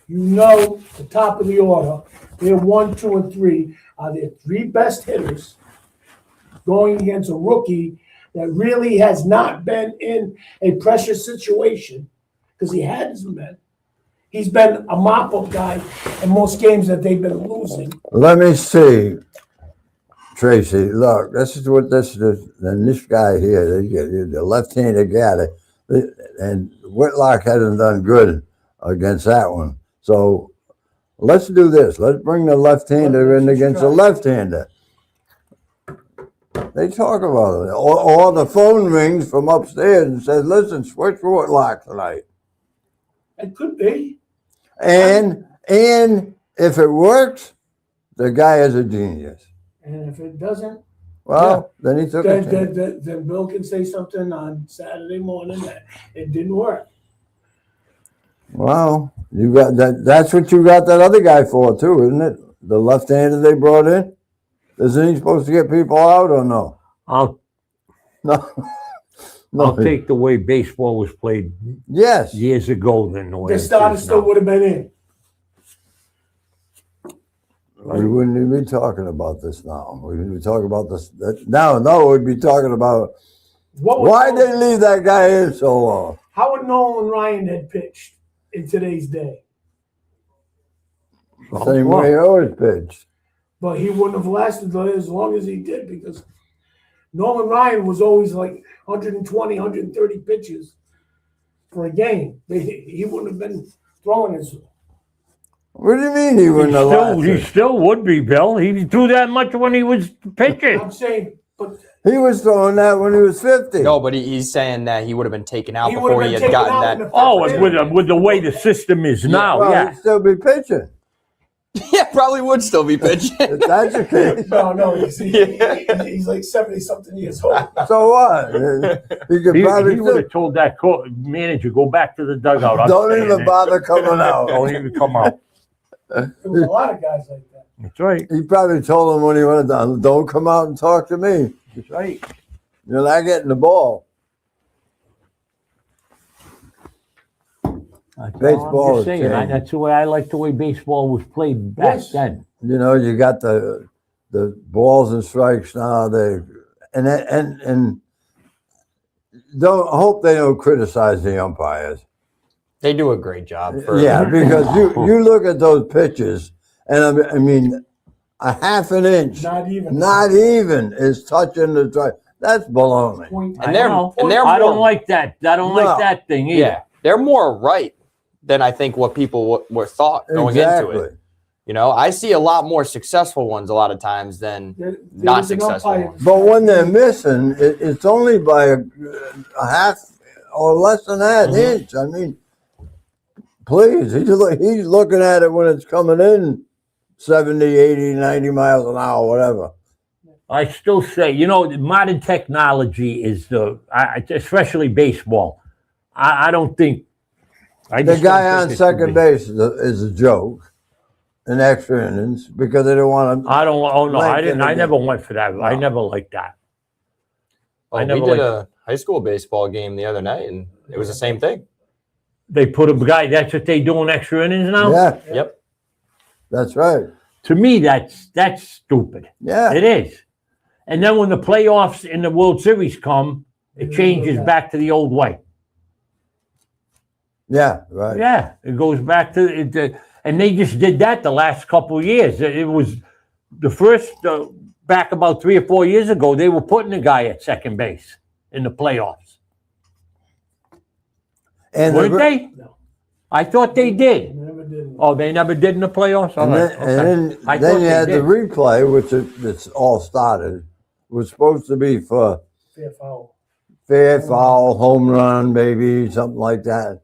You know the top of the order, their 1, 2, and 3 are their 3 best hitters going against a rookie that really has not been in a pressure situation because he hasn't been. He's been a mop-up guy in most games that they've been losing. Let me see, Tracy. Look, this is what this is. And this guy here, the left-handed guy, and Whitlock hasn't done good against that one. So let's do this. Let's bring the left-hander in against the left-hander. They talk about it. Or the phone rings from upstairs and says, "Listen, switch Whitlock tonight." It could be. And if it works, the guy is a genius. And if it doesn't, Well, then he took a chance. then Bill can say something on Saturday morning that it didn't work. Well, you got that. That's what you got that other guy for too, isn't it? The left-hander they brought in. Isn't he supposed to get people out or no? I'll No. I'll take the way baseball was played Yes. years ago than the way The it starter is still now. would have been in. We wouldn't even be talking about this now. We would be talking about this now. No, we'd be talking about What would why Nolan- they leave that guy in so long. How would Nolan Ryan have pitched in today's day? Same way he always pitched. But he wouldn't have lasted as long as he did because Nolan Ryan was always like 120, 130 pitches for a game. He wouldn't have been throwing his. What do you mean he wouldn't have He lasted? still would be, Bill. He threw that much when he was pitching. I'm saying, but He was throwing that when he was 50. No, but he's saying that he would have been taken out he would before have he been had taken gotten out that. in the fifth Oh, inning. with the way the system is now, well, yeah. he'd still be pitching. Yeah, probably would still be pitching. If that's the case. No, he's like 70 something years old. So what? He could probably He would have told that manager, go back to the dugout. I'm don't staying even there. bother coming out. Don't even come out. There was a lot of guys like that. That's right. He probably told him when he went down, don't come out and talk to me. That's right. You're not getting the ball. That's Baseball all I'm has just saying. changed. That's the way I like the way baseball was played back Yes. then. You know, you got the balls and strikes now. And don't hope they don't criticize the umpires. They do a great job. For, Yeah, because you look at those pitches, and I mean, a half an inch, Not even. not even is touching the strike. That's baloney. Point. And they're- know. and they're I don't more- like that. I don't No. like that thing either. yeah, they're more right than I think what people were thought going Exactly. into it. You know, I see a lot more successful ones a lot of times than There not was an successful umpire- ones. But when they're missing, it's only by a half or less than that Mm-hmm. inch. I mean, please, he's looking at it when it's coming in 70, 80, 90 miles an hour, whatever. I still say, modern technology is especially baseball. I don't think. I The just guy don't on think it should second be. base is a joke in extra innings because they don't want to. I don't. Oh no, I Like didn't. in I the never game. went for that. I No. never liked that. Oh, I never we did liked- a high school baseball game the other night, and it was the same thing. They put a guy. That's what they do in extra innings now. Yeah, Yep. that's right. To me, that's stupid. Yeah, It is. And then when the playoffs in the World Series come, it changes back to the old way. yeah, right. Yeah, it goes back to it. And they just did that the last couple of years. It was the first back about 3 or 4 years ago. They were putting a guy at second base in the playoffs, And weren't they? No. I thought they did. Never did. Oh, they never did in the playoffs. All And right, then, okay. and I then thought you they had the did. replay, which it's all started. Was supposed to be for Fair foul. fair foul, home run, maybe something like that,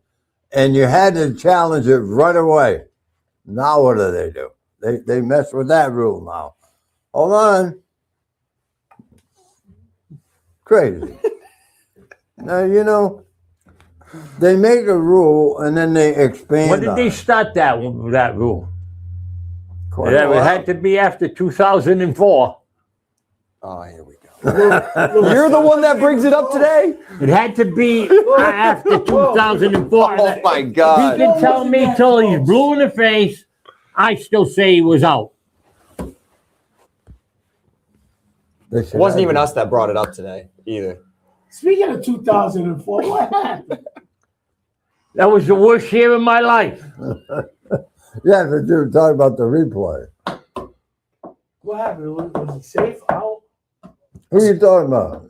and you had to challenge it right away. Now what do? They mess with that rule now. Hold on, crazy. Now they make a rule and then they expand. When did on they it. start that rule? Quite Yeah, a it while. had to be after 2004. Oh, here we go. You're the one that brings it up today. It had to be after 2004. Oh my He God. can tell me till he's blue in the face. I still say he was out. They It should wasn't have even it. us that brought it up today either. Speaking of 2004, what happened? That was the worst year of my life. Yeah, but you were talking about the replay. What happened? Was it safe out? Who are you talking about?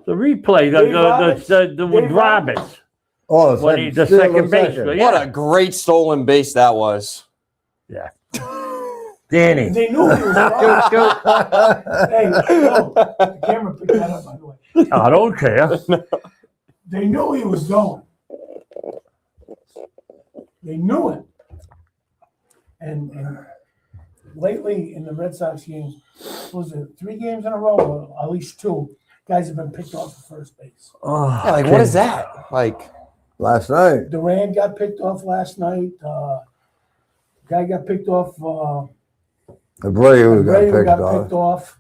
The replay, Dave Roberts? with Dave Roberts. Oh, When he- the steal second baseman, yeah. What a great stolen base that was. Yeah. Danny. They knew he was out. Hey, no, the camera picked that up, by the way. I don't care. They knew he was going. They knew it. And lately in the Red Sox games, was it 3 games in a row, or at least 2, guys have been picked off at first base. Yeah, like what is that? Like Last night. Durant got picked off last night. Guy got picked off. Abreu Abreu got picked off.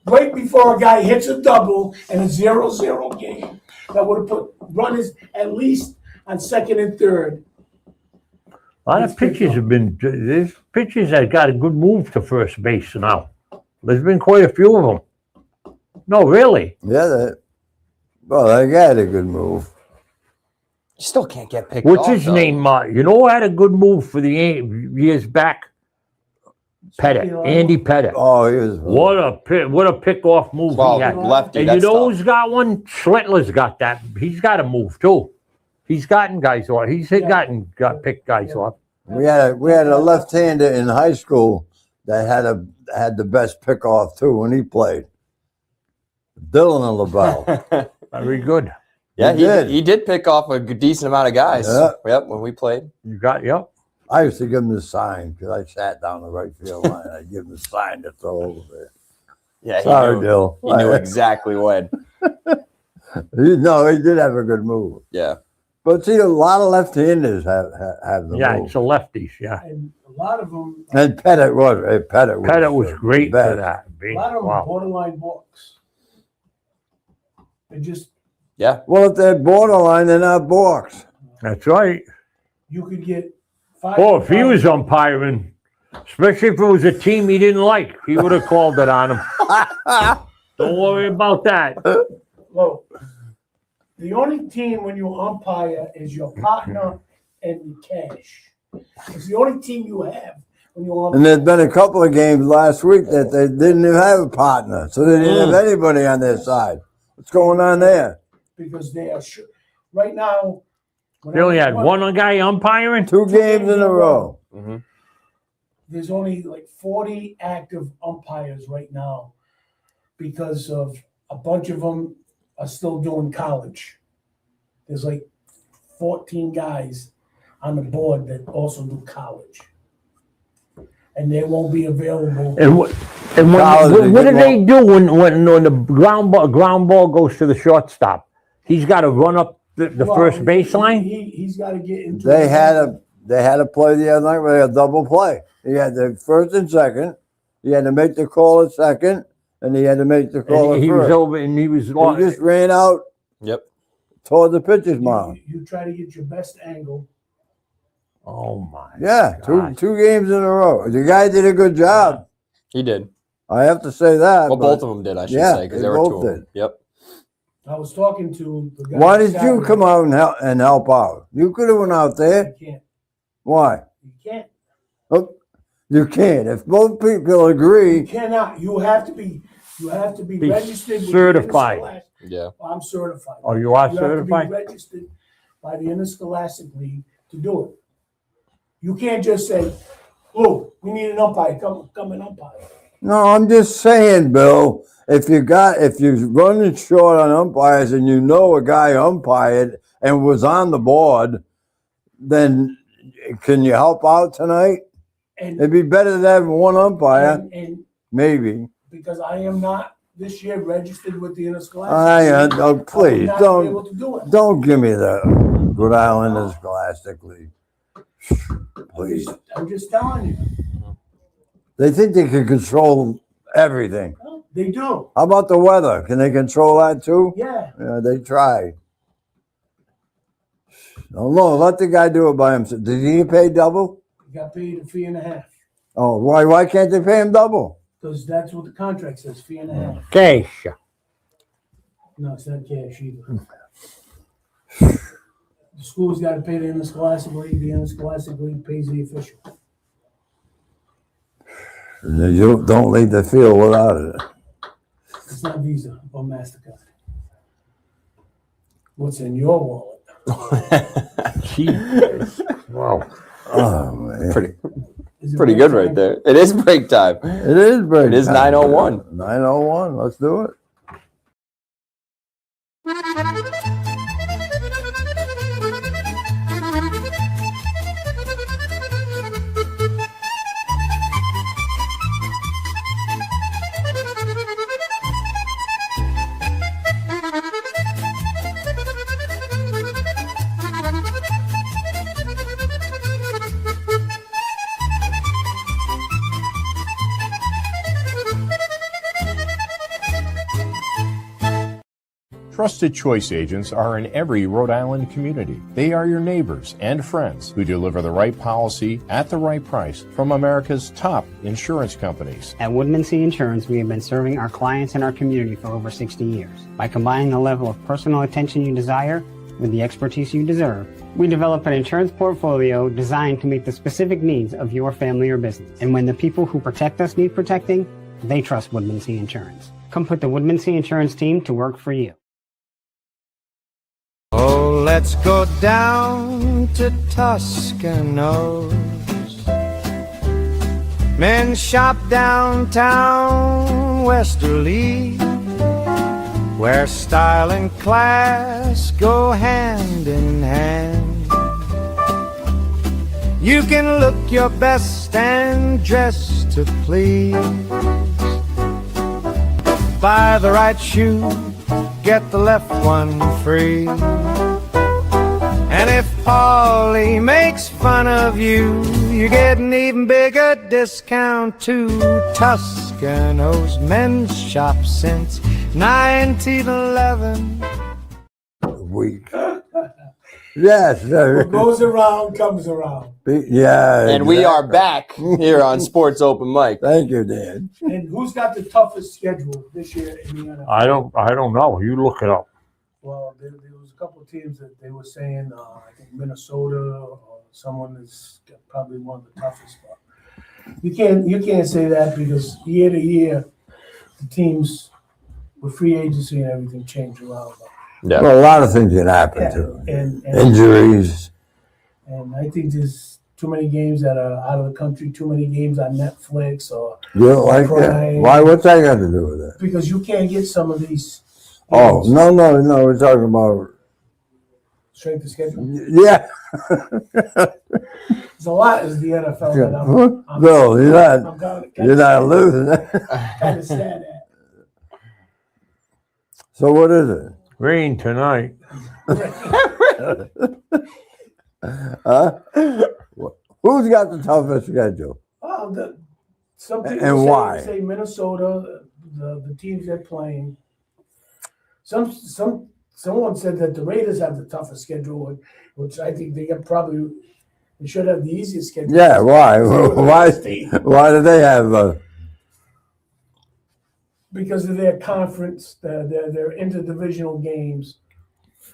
Right before a guy hits a double in a 0-0 game. that would have put runners at least on second and third. A lot of pitchers have been, there's pitchers that got a good move to first base now. There's been quite a few of them. No, really. Yeah, they got a good move. You still can't get picked What's off, his though. name? You know who had a good move for the years back? Pettit, Andy Pettit. Oh, he was. What a pick-off move Well, he had. lefty, And you that's know tough. who's got one? Schlittler's got that. He's got a move too. He's gotten guys off. He's got picked guys off. We had a left-hander in high school that had the best pickoff too when he played. Dylan LaBelle. Very good. Yeah, He did. he did pick off a decent amount of guys. Yeah. Yep, when we played. You got yep. I used to give him the sign because I sat down the right field line. I'd give him the sign to throw over there. Yeah, Sorry, he knew, Dill. he knew exactly when. No, he did have a good move. Yeah. But see, a lot of left-handers have the Yeah, move. it's the lefties. Yeah, And a lot of them, And Pettit was Pettit was great best. for that. a lot of them Wow. borderline balks. They just, Yeah. Well, if they're borderline, they're not balks. That's right. you could get 5. Oh, if he was umpiring, especially if it was a team he didn't like, he would have called it on him. Don't worry about that. Low. The only team when you umpire is your partner and cash. It's the only team you have when you umpire. And there's been a couple of games last week that they didn't even have a partner, so they didn't have anybody on their side. What's going on there? Because they are right now. They only had one guy umpiring. 2 games in a row. Mm-hmm. There's only like 40 active umpires right now because of a bunch of them are still doing college. There's like 14 guys on the board that also do college. And they won't be available. And what do they do when the ground ball goes to the shortstop? He's got to run up the Well, first baseline. He's got to get into. They had a play the other night where they had a double play. He had the first and second. He had to make the call at second, and he had to make the call And at he was first. over and he was. He just ran out Yep. toward the pitcher's mound. You try to get your best angle. Oh my. Yeah, God. two games in a row. The guy did a good job. He did. I have to say that. Well, but both of them did, I should yeah, say, because they there were both 2 of them. did. Yep. I was talking to the guy. Why did you Saturday. come out and help out? You could have went out there. You can't. Why? You can't. Oh, you can't. If both people You agree, cannot. You have to be Be registered. with the certified. Interscholastic- Yeah. I'm certified. Oh, you are You have to certified? be registered by the Interscholastic League to do it. You can't just say, "Oh, we need an umpire. Come and umpire." no, I'm just saying, Bill. If you're running short on umpires and you know a guy umpired and was on the board, then can you help out tonight? And It'd be better to have one umpire, and maybe. because I am not this year registered with the Interscholastic League, Oh, please I will not be able to do it. don't give me the Rhode Island Scholastic League. Please. I'm just telling you. They think they can control everything. They do. How about the weather? Can they control that too? Yeah. Yeah, they try. No, let the guy do it by himself. Did he get paid double? You got paid a fee and a half. Oh, why can't they pay him double? Because that's what the contract says, fee and a half. Cash. No, it's not cash either. The school's got to pay the Interscholastic League. The Interscholastic League pays the official. You don't leave the field without it. It's not Visa or MasterCard. What's in your wallet? Jeez. Wow. Oh, man. Is it Pretty good right there. It is break time. It is break It is time. 9:01. 9:01. Let's do it. Trusted Choice agents are in every Rhode Island community. They are your neighbors and friends who deliver the right policy at the right price from America's top insurance companies. At Woodmansee Insurance, we have been serving our clients and our community for over 60 years. By combining the level of personal attention you desire with the expertise you deserve, we develop an insurance portfolio designed to meet the specific needs of your family or business. And when the people who protect us need protecting, they trust Woodmansee Insurance. Come put the Woodmansee Insurance team to work for you. Oh, let's go down to Toscanos. Men shop downtown Westerly, where style and class go hand in hand. You can look your best and dress to please. Buy the right shoe, get the left one free. And if Paulie makes fun of you, you get an even bigger discount too. Toscano's men's shop since 1911. Week. Yes. What goes around comes around. Yeah. And we are back here on Sports Open Mic. Thank you, Dan. And who's got the toughest schedule this year in the NFL? I don't know. You look it up. Well, there was a couple of teams that they were saying, I think Minnesota or someone is probably one of the toughest. But you can't say that because year to year, the teams with free agency and everything change around. Yeah. Well, a lot of things can happen too. And Injuries. And I think there's too many games that are out of the country, too many games on Netflix or You don't like that? Prime. Why? What's that got to do with it? Because you can't get some of these. Oh, games. no. We're talking about, Strength of schedule. yeah. There's a lot as the NFL that I'm Bill, you're not I'm losing. kind of sad at. So what is it? Rain tonight. Huh? Who's got the toughest schedule? Well, some people And say, why? say Minnesota, the teams they're playing. Someone said that the Raiders have the toughest schedule, which I think they should have the easiest schedule. Yeah, why? Why? State. Why do they have? Because of their conference, their interdivisional games.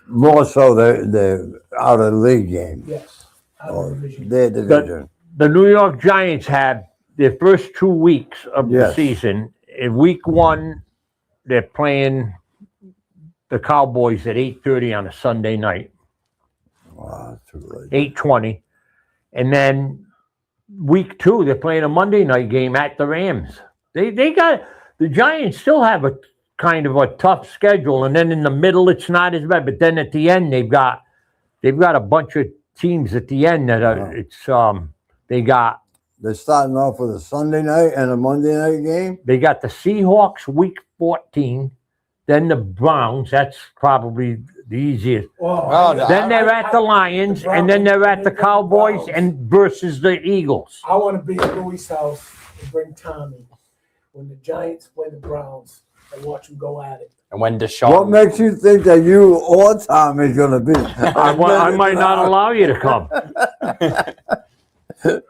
More so, they're out of the league game. Yes, out Or of division. their division. The New York Giants had their first 2 weeks of the Yes. season. In week 1, they're playing the Cowboys at 8:30 on a Sunday night, Wow, too late. 8:20. And then week 2, they're playing a Monday night game at the Rams. They got the Giants still have a kind of a tough schedule, and then in the middle it's not as bad. But then at the end they've got a bunch of teams at the end that are They're starting off with a Sunday night and a Monday night game. they got the Seahawks week 14, then the Browns. That's probably the easiest. Oh, Then they're at the Lions, and then they're at the Cowboys and versus the Eagles. I want to be at Louis' house and bring Tommy when the Giants play the Browns and watch them go at it. And when Deshaun, What makes you think that you or Tommy's going to be? I might not allow you to come.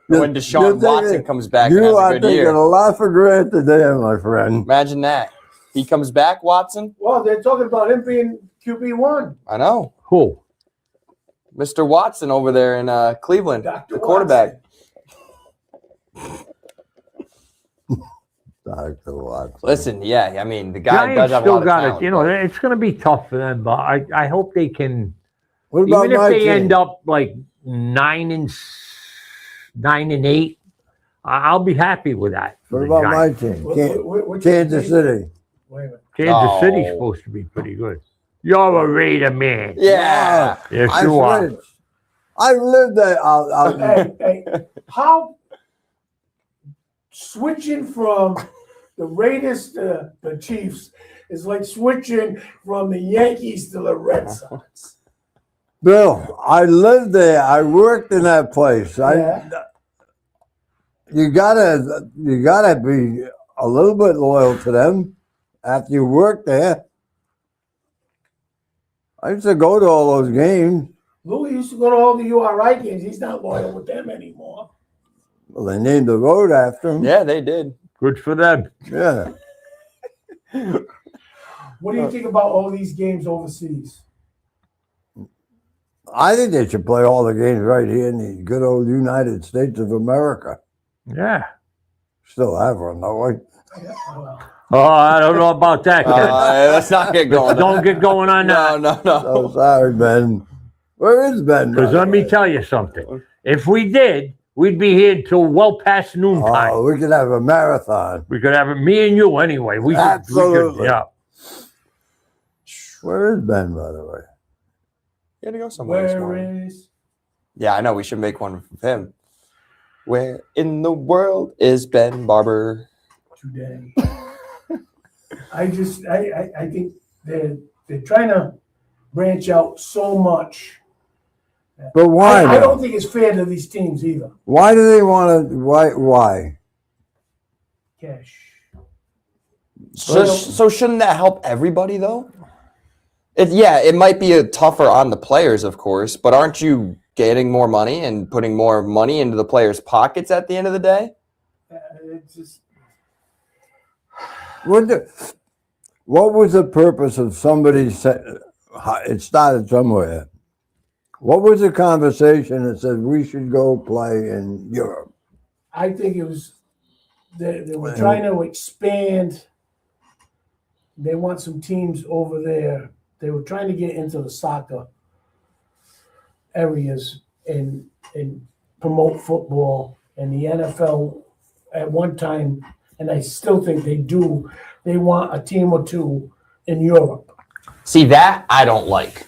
when Deshaun Watson comes back and You has are a good taking year, a lot for granted there, my friend. imagine that. He comes back, Watson. Well, they're talking about him being QB1. I know, Who? Mr. Watson over there in Cleveland, Dr. the quarterback. Dr. Watson. Listen, yeah, I mean the guy Giants does have a still lot of got talent. it. You know, it's going to be tough for them, but I hope they can. What about Even if my they team? end up like 9-8, I'll be happy with that. for What the about my Giants. team? What's Kansas your City. team? Wait a minute. Kansas City's Oh. supposed to be pretty good. You're a Raider man. Yeah. Yes, I you are. switched. I lived there. Hey, how switching from the Raiders to the Chiefs is like switching from the Yankees to the Red Sox. Bill, I lived there. I worked in that place. Yeah. You gotta be a little bit loyal to them after you work there. I used to go to all those games. Louis used to go to all the URI games. He's not loyal with them anymore. Well, they named the road after him. Yeah, they did. Good for them. Yeah. What do you think about all these games overseas? I think they should play all the games right here in the good old United States of America. Yeah. Still have one, don't we? Yeah, well, Oh, I don't know about that. Ken. Let's not get going. Don't get going on No, that. no, Oh, no. sorry, Ben. Where is Ben? Because let me tell you something. If we did, we'd be here until well past noontime. Oh, we could have a marathon. We could have it, me and you anyway. We could, Absolutely. yeah. Where is Ben, by the way? You had to go somewhere this where morning. is Yeah, I know. We should make one of him. Where in the world is Ben Barber? today? I think they're trying to branch out so much. But why? I though? don't think it's fair to these teams either. Why do they want to? Why? Cash. So shouldn't that help everybody though? It might be tougher on the players, of course, but aren't you getting more money and putting more money into the players' pockets at the end of the day? It's just What was the purpose of somebody said? It started somewhere. What was the conversation that said we should go play in Europe? I think it was they were trying to expand. They want some teams over there. They were trying to get into the soccer areas and promote football. And the NFL at one time, and I still think they do, they want a team or two in Europe. See, that I don't like.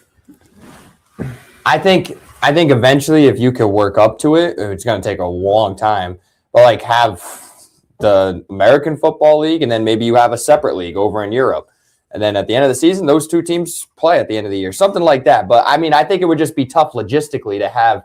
I think eventually, if you could work up to it, it's going to take a long time. But like have the American Football League, and then maybe you have a separate league over in Europe, and then at the end of the season, those two teams play at the end of the year, something like that. But I mean, I think it would just be tough logistically to have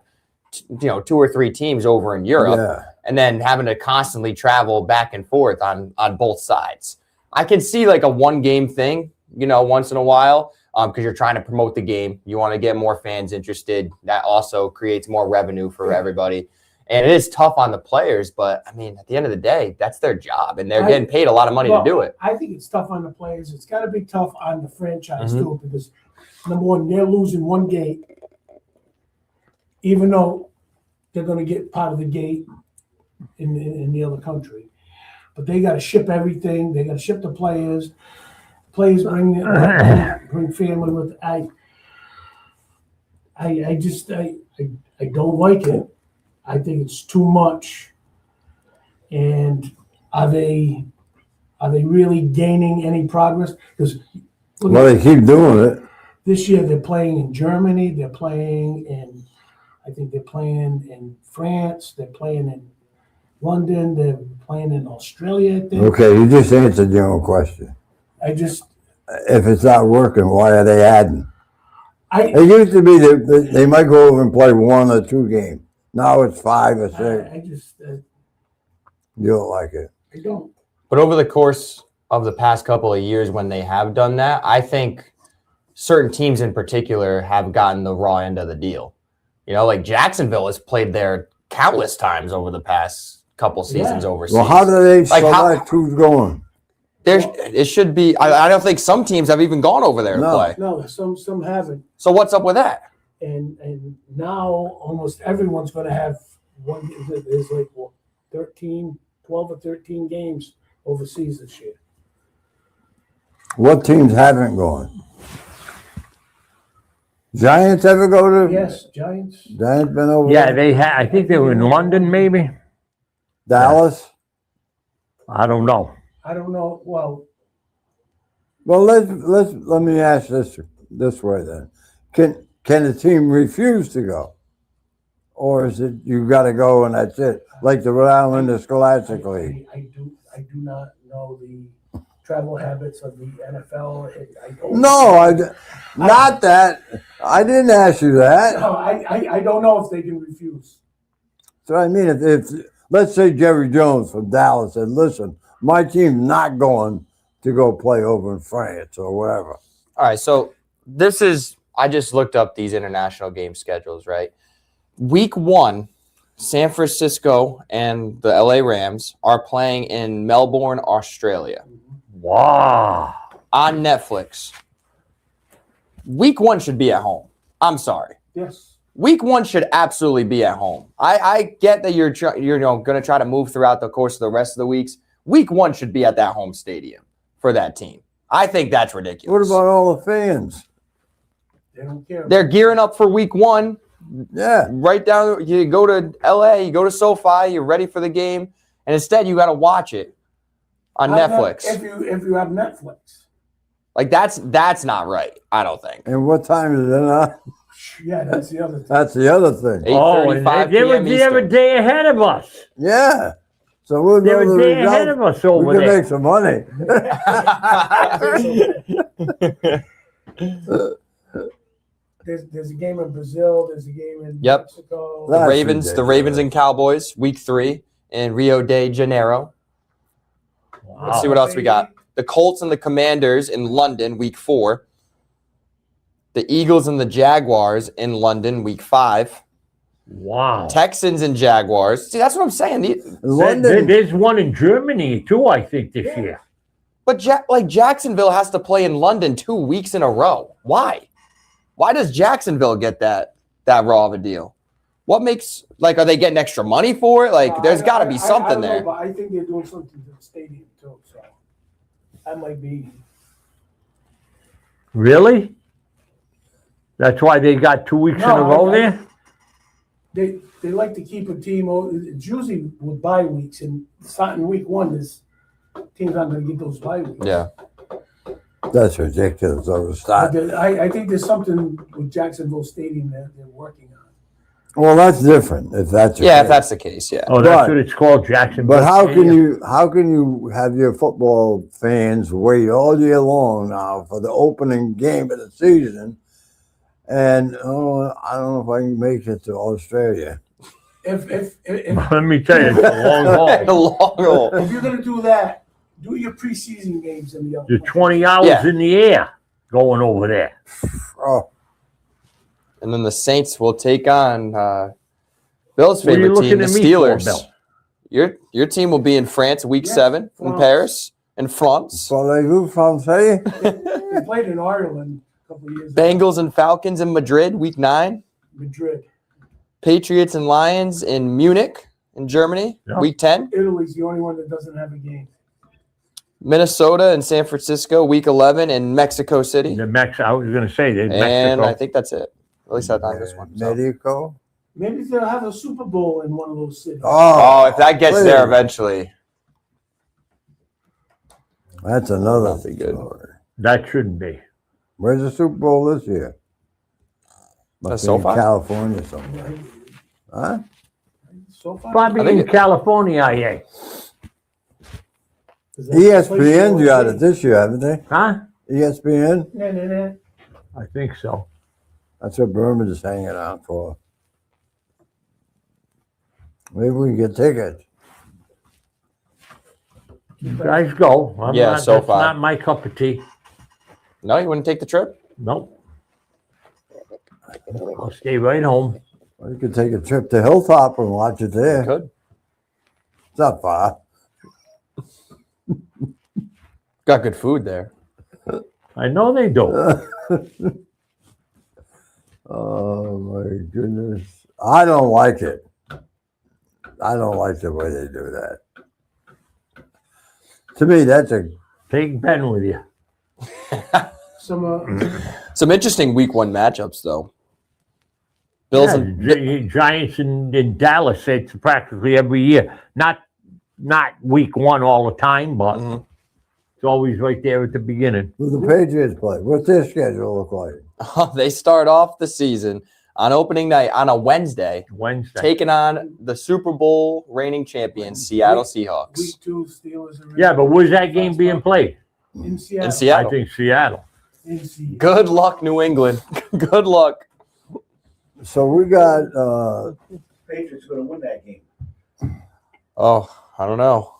2 or 3 teams over in Europe, Yeah. and then having to constantly travel back and forth on both sides. I can see like a 1-game thing, once in a while. Because you're trying to promote the game. You want to get more fans interested. That also creates more revenue for everybody. And it is tough on the players, but I mean, at the end of the day, that's their job, and they're getting paid a lot of money to do it. I think it's tough on the players. It's got to be tough on the franchise Mhm. too, because number one, they're losing one gate, even though they're going to get part of the gate in the other country. But they got to ship everything. They got to ship the players. Players bring family with. I don't like it. I think it's too much. And are they really gaining any progress? Because Well, they keep doing it. this year they're playing in Germany, they're playing in France, they're playing in London, they're playing in Australia, I think. Okay, you just answered your own question. If it's not working, why are they adding? It used to be that they might go over and play 1 or 2 games. Now it's 5 or 6. You don't like it. I don't. But over the course of the past couple of years, when they have done that, I think certain teams in particular have gotten the raw end of the deal. Like Jacksonville has played there countless times over the past couple seasons overseas. Well, how do they Like, select who's going? It should be. I don't think some teams have even gone over there to No. play. No, some haven't. So what's up with that? And now almost everyone's going to have one. There's like 12 or 13 games overseas this year. What teams haven't gone? Giants ever go to? Yes, Giants. Giants been over? Yeah, they had. I think they were in London, maybe. Dallas? I don't know. I don't know. Well, let me ask this way then. Can the team refuse to go? Or is it you got to go and that's it? Like the Rhode Island Scholastic League. I do not know the travel habits of the NFL. I don't. No, not that. I didn't ask you that. No, I don't know if they can refuse. So I mean, if let's say Jerry Jones from Dallas said, "Listen, my team's not going to go play over in France or whatever." All right, so this is I just looked up these international game schedules, right? Week 1, San Francisco and the LA Rams are playing in Melbourne, Australia Wow. on Netflix. Week 1 should be at home. I'm sorry. Yes. Week 1 should absolutely be at home. I get that you're going to try to move throughout the course of the rest of the weeks. Week 1 should be at that home stadium for that team. I think that's ridiculous. What about all the fans? They don't care. They're gearing up for week 1. Yeah. Right down, you go to LA, you go to SoFi, you're ready for the game, and instead you got to watch it on Netflix. If you have Netflix. Like that's not right. I don't think. And what time is it now? Yeah, that's the other thing. That's the other thing. 8:35 they were p.m. a day ahead of us. Yeah. So we'll They know the were a day ahead of results. us over We can there. make some money. There's a game in Brazil. There's a game in Yep. Mexico. The That's Ravens ridiculous. and Cowboys, week 3 in Rio de Janeiro. Let's see what else we got. The Colts and the Commanders in London, week 4. The Eagles and the Jaguars in London, week 5. Wow. Texans and Jaguars. See, that's what I'm saying. London. There's one in Germany too, I think, this year. But Jacksonville has to play in London 2 weeks in a row. Why? Why does Jacksonville get that raw of a deal? What makes are they getting extra money for it? There's got to be I something don't know, there. but I think they're doing something to the stadium too. So that might be. Really? That's why they got 2 weeks in a row there? They like to keep a team. It's usually with bye weeks, and starting week 1, this teams aren't going to get those bye weeks. Yeah. That's ridiculous. I think there's something with Jacksonville Stadium that they're working on. Well, that's different. If that's Yeah, okay. if that's the case, yeah. Oh, that's But- what it's called, Jacksonville. But how can Stadium. you have your football fans wait all year long now for the opening game of the season? And I don't know if I can make it to Australia. If Let me tell you, it's a long haul. Long roll. if you're going to do that, do your preseason games in the other. You're 20 hours Yeah. in the air going over there. Oh, And then the Saints will take on Bill's What are you favorite team, looking the at me for, Steelers. Bill? Your team will be in France week Yeah, 7 in France. Paris, in France. parlez-vous français? They played in Ireland a couple of years ago. Bengals and Falcons in Madrid week 9. Madrid. Patriots and Lions in Munich in Germany Yeah. week 10. Italy's the only one that doesn't have a game. Minnesota and San Francisco week 11 in Mexico City. I was going to say, And Mexico. I think that's it. At least I thought this one. So. Mexico? Maybe they'll have a Super Bowl in one of those cities. Oh, if that gets there please. eventually. That's another That'd be good. story. That shouldn't be. Where's the Super Bowl this year? Must be in SoFi? California somewhere. Huh? So far, Probably I think in California, yeah. Is that the place you ESPN's wanna got be? it this year, haven't they? Huh? ESPN? Nah. I think so. That's what Berman is hanging out for. Maybe we can get tickets. You guys go. I'm Yeah, not, so that's far. not my cup of tea. No, you wouldn't take the trip? Nope. I'll stay right home. Or you could take a trip to Hilltop and watch it there. Could. It's not far. Got good food there. I know they do. Oh my goodness. I don't like it. I don't like the way they do that. To me, that's a Take Ben with you. Some interesting week 1 matchups, though. Bills Yeah, and Giants in Dallas, it's practically every year. Not week 1 all the time, but Mhm. it's always right there at the beginning. who the Patriots play. What's their schedule look like? they start off the season on opening night on a Wednesday, Wednesday. taking on the Super Bowl reigning champions, Seattle Seahawks. Week 2 Steelers. Are Yeah, but where's that game being played? in Seattle. In Seattle. I think Seattle. In Seattle. Good luck, New England. Good luck. So we got Patriots going to win that game. Oh, I don't know.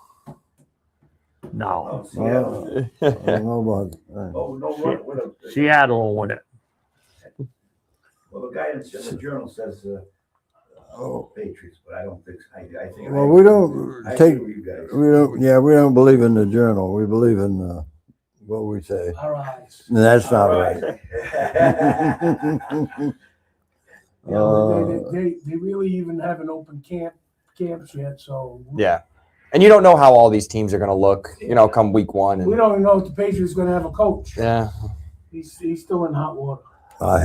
No. Oh, Seattle. I don't know about Oh, no run with them. Seattle will win it. Well, the guy that's in the journal says, Patriots, but I don't think, I think. Well, we don't I take, agree with you guys. we don't believe in the journal. We believe in what we say. Our eyes. And that's not All right. They really even haven't opened camps yet, so. Yeah. And you don't know how all these teams are going to look, come week one. We And, don't even know if the Patriots gonna have a coach. yeah. He's still in hot water.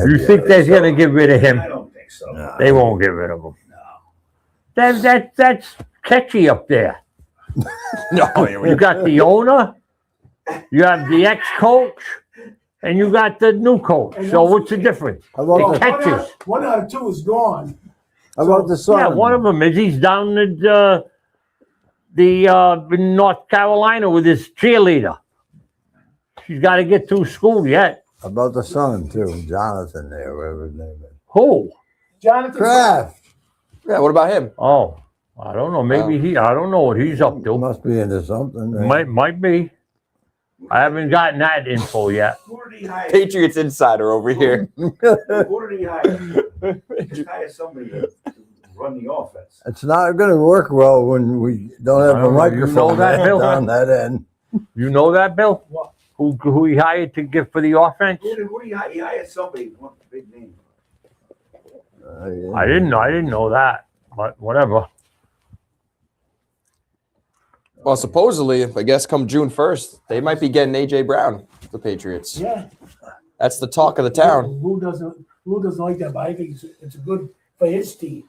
You think they're gonna get rid of him? I don't think so. No. They won't get rid of him. No. That's catchy up there. No, You got the owner, you have the ex-coach, and you got the new coach. So what's the difference? How about It the, catches. One out of two is gone. how about the son? Yeah, one of them is he's down at in North Carolina with his cheerleader. She's got to get through school yet. How about the son too, Jonathan there, whatever his name is. Who? Jonathan Kraft. Yeah, what about him? Oh, I don't know. Maybe I don't know what he's up to. Must be into something. Right? Might be. I haven't gotten that info yet. Who did he hire? Patriots insider over here. Who did he hire? Just hire somebody to run the offense. It's not going to work well when we don't have I a don't know. You microphone know that, Bill? down that end. You know that, Bill? What? Who he hired to get for the offense? Who did he hire? He hired somebody, one big name. Yeah. I didn't know that, but whatever. Well, supposedly, I guess come June 1st, they might be getting A.J. Brown, the Patriots. Yeah. That's the talk of the town. Who doesn't like that? But I think it's good for his team.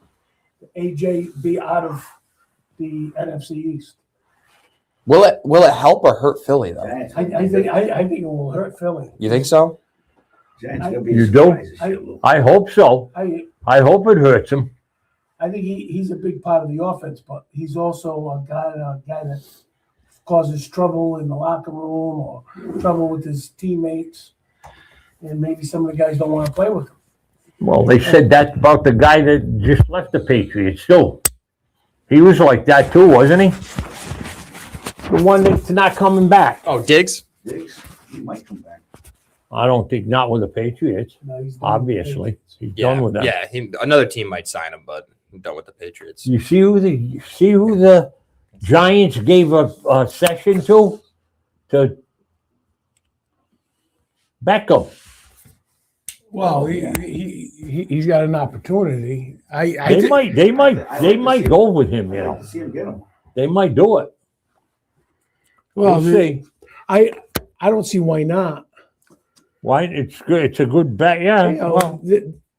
AJ be out of the NFC East. Will it help or hurt Philly, though? Giants. I think it will hurt Philly. You think so? Giants gonna be a You do? surprise this year, Lou. I hope so. I hope it hurts him. I think he's a big part of the offense, but he's also a guy that causes trouble in the locker room or trouble with his teammates, and maybe some of the guys don't want to play with him. Well, they said that about the guy that just left the Patriots too. He was like that too, wasn't he? The one that's not coming back. Oh, Diggs? Diggs, he might come back. I don't think not with the Patriots. No, he's done with the Obviously, Patriots. he's done with them. Yeah, another team might sign him, but I'm done with the Patriots. You see who the Giants gave a session to Beckham. Well, he's got an opportunity. They might go with him. I'd like to see him get him. They might do it. Well, We'll see. I don't see why not. Why? It's good. It's a good bet. Yeah. You know, Well,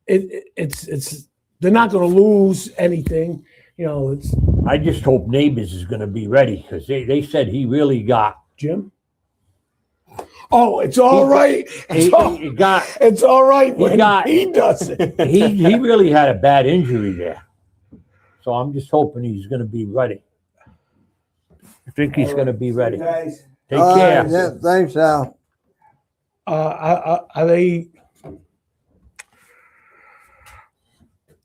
it's they're not going to lose anything. You know, it's I just hope Neighbors is going to be ready because they said he really got. Jim. Oh, it's all right. He got. It's all right when got- he does it. He really had a bad injury there, so I'm just hoping he's going to be ready. I think he's going to be ready. Guys, Take All care. right, yeah, thanks, Al.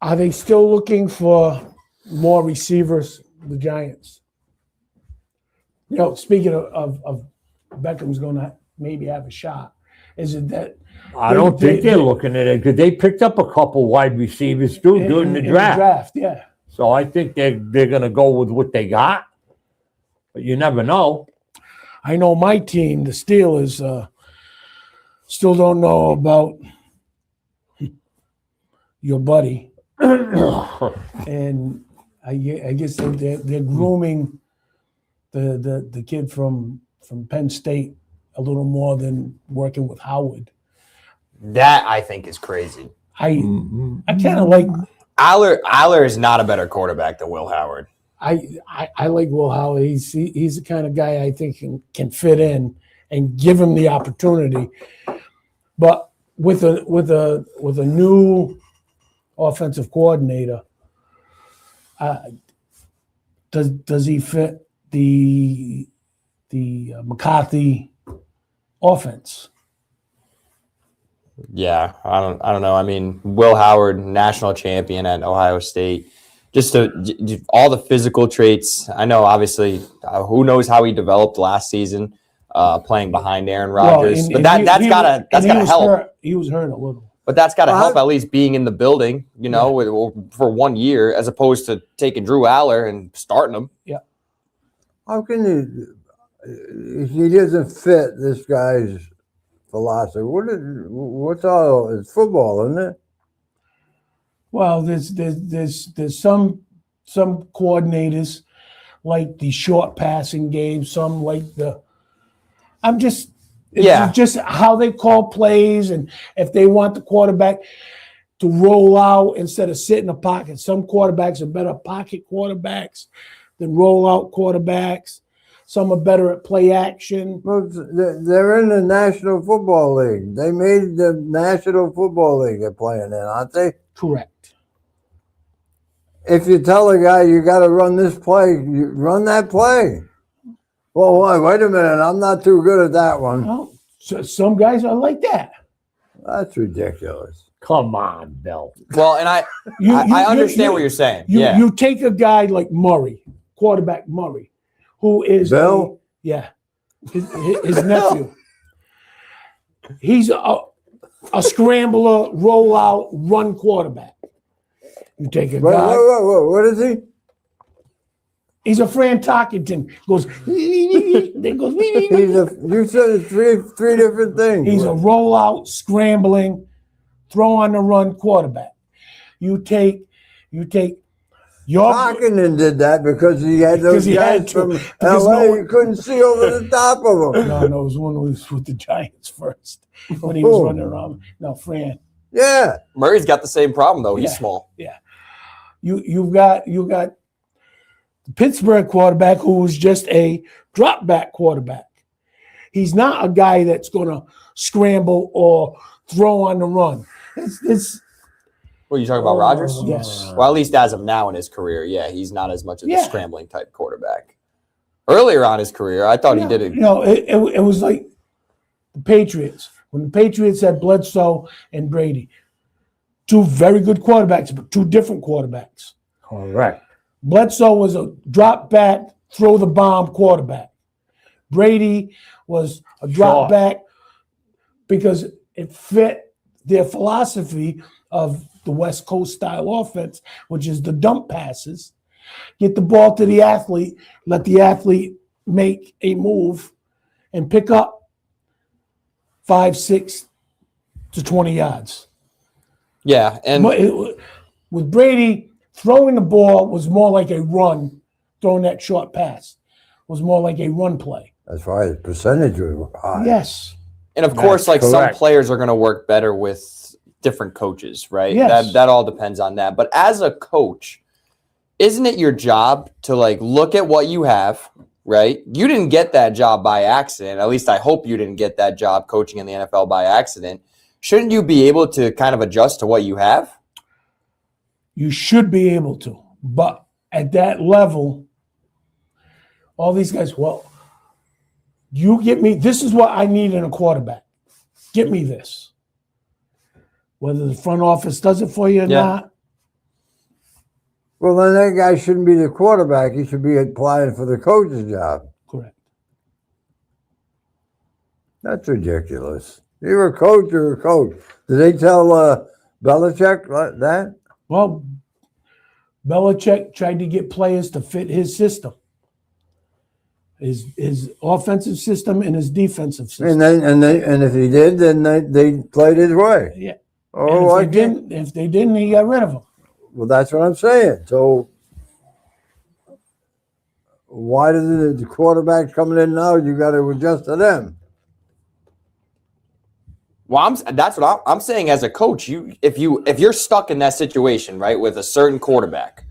Are they still looking for more receivers? The Giants. You know, speaking of Beckham's going to maybe have a shot. Is it that I don't think they're looking at it because they picked up a couple wide receivers too during the in draft. yeah. So I think they're going to go with what they got, but you never know. I know my team, the Steelers, still don't know about your buddy, and I guess they're grooming the kid from Penn State a little more than working with Howard. That, I think, is crazy. I kind of like Aller is not a better quarterback than Will Howard. I like Will Howard. He's the kind of guy I think can fit in and give him the opportunity. But with a new offensive coordinator, does he fit the McCarthy offense? Yeah, I don't know. I mean, Will Howard, national champion at Ohio State, just all the physical traits. I know, obviously, who knows how he developed last season, playing behind Aaron Rodgers. Well, but that's gotta he was help. hurt. He was hurt a little. But that's got to Well, help at least being in the building, you know, for 1 year, as opposed to taking Drew Aller and starting him. How can he doesn't fit this guy's philosophy? What's all? It's football, isn't it? Well, there's some coordinators like the short passing game. Some like the. It's just how they call plays, and if they want the quarterback to roll out instead of sit in the pocket. Some quarterbacks are better pocket quarterbacks than roll out quarterbacks. Some are better at play action. Well, they're in the National Football League. They made the National Football League they're playing in, aren't they? Correct. If you tell a guy you got to run this play, you run that play. Well, wait a minute. I'm not too good at that one. Well, so some guys are like that. That's ridiculous. Come on, Bill. Well, and I understand what you're saying. You take a guy like Murray, quarterback Murray, who is Bill? his nephew. He's a scrambler, roll out, run quarterback. You take a guy. What is he? He's a Fran Tarkenton. Goes. Then goes. You said it's three different things. He's a rollout, scrambling, throw on the run quarterback. You take your. Tarkenton did that because he had those guys from LA. You couldn't see over the top of them. No, it was one who was with the Giants first when he was running around. No, Fran. Yeah. Murray's got the same problem though. He's small. Yeah. You got the Pittsburgh quarterback who was just a drop back quarterback. He's not a guy that's going to scramble or throw on the run. What are you talking about, Rodgers? Yes. Well, at least as of now in his career, he's not as much of a scrambling type quarterback. Earlier on his career, I thought he did it. It was like the Patriots. When the Patriots had Bledsoe and Brady, two very good quarterbacks, but two different quarterbacks. Correct. Bledsoe was a drop back, throw the bomb quarterback. Brady was a drop back because it fit their philosophy of the West Coast style offense, which is the dump passes. Get the ball to the athlete, let the athlete make a move and pick up 5, 6 to 20 yards. Yeah. And with Brady, throwing the ball was more like a run. Throwing that short pass was more like a run play. As far as percentage was high. Yes. And of course, like correct. some players are going to work better with different coaches, right? Yes. That all depends on that. But as a coach, isn't it your job to like look at what you have, right? You didn't get that job by accident. At least I hope you didn't get that job coaching in the NFL by accident. Shouldn't you be able to kind of adjust to what you have? You should be able to. But at that level, all these guys, you get me, this is what I need in a quarterback. Get me this. Whether the front office does it for you or not. Well, then that guy shouldn't be the quarterback. He should be applying for the coach's job. Correct. That's ridiculous. You're a coach, you're a coach. Did they tell Belichick that? Well, Belichick tried to get players to fit his system. His offensive system and his defensive system. And if he did, then they played his way. Yeah. Oh, And if they didn't, he got rid of them. Well, that's what I'm saying. So why do the quarterbacks coming in now? You got to adjust to them. Well, that's what I'm saying. As a coach, if you're stuck in that situation, right, with a certain quarterback,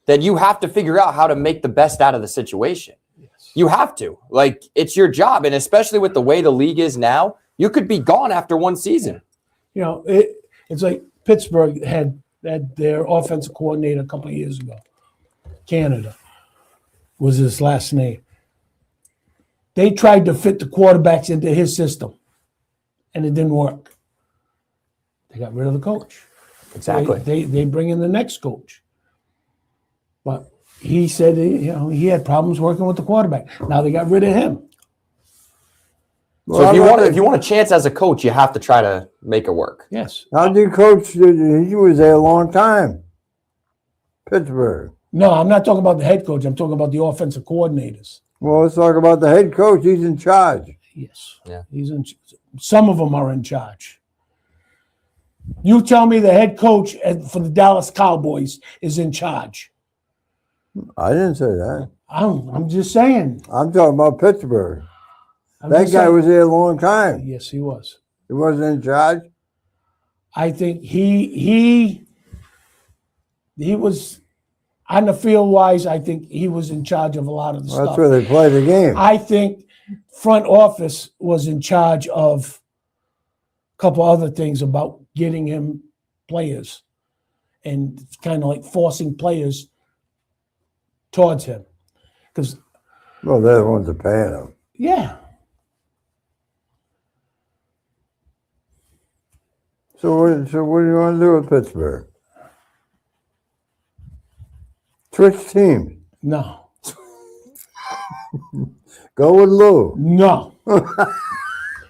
then you have to figure out how to make the best out of the situation. Yes. You have to. Like, it's your job, and especially with the way the league is now, you could be gone after one season. You know, it's like Pittsburgh had their offensive coordinator a couple of years ago. Canada was his last name. They tried to fit the quarterbacks into his system, and it didn't work. They got rid of the coach. Exactly. They bring in the next coach. But he said he had problems working with the quarterback. Now they got rid of him. So if you want a chance as a coach, you have to try to make it work. Yes. How did coach? He was there a long time. Pittsburgh. No, I'm not talking about the head coach. I'm talking about the offensive coordinators. Well, let's talk about the head coach. He's in charge. Yes. Yeah. Some of them are in charge. You tell me the head coach for the Dallas Cowboys is in charge. I didn't say that. I'm just saying. I'm talking about Pittsburgh. I'm That just guy saying. was there a long time. Yes, he was. He wasn't in charge. I think he was on the field wise. I think he was in charge of a lot of the Well, that's stuff. where they play the game. I think front office was in charge of a couple other things about getting him players and kind of like forcing players towards him. Because, Well, they're the ones that paying him. yeah, So what do you want to do with Pittsburgh? Switch team. no, Go with Lou. no.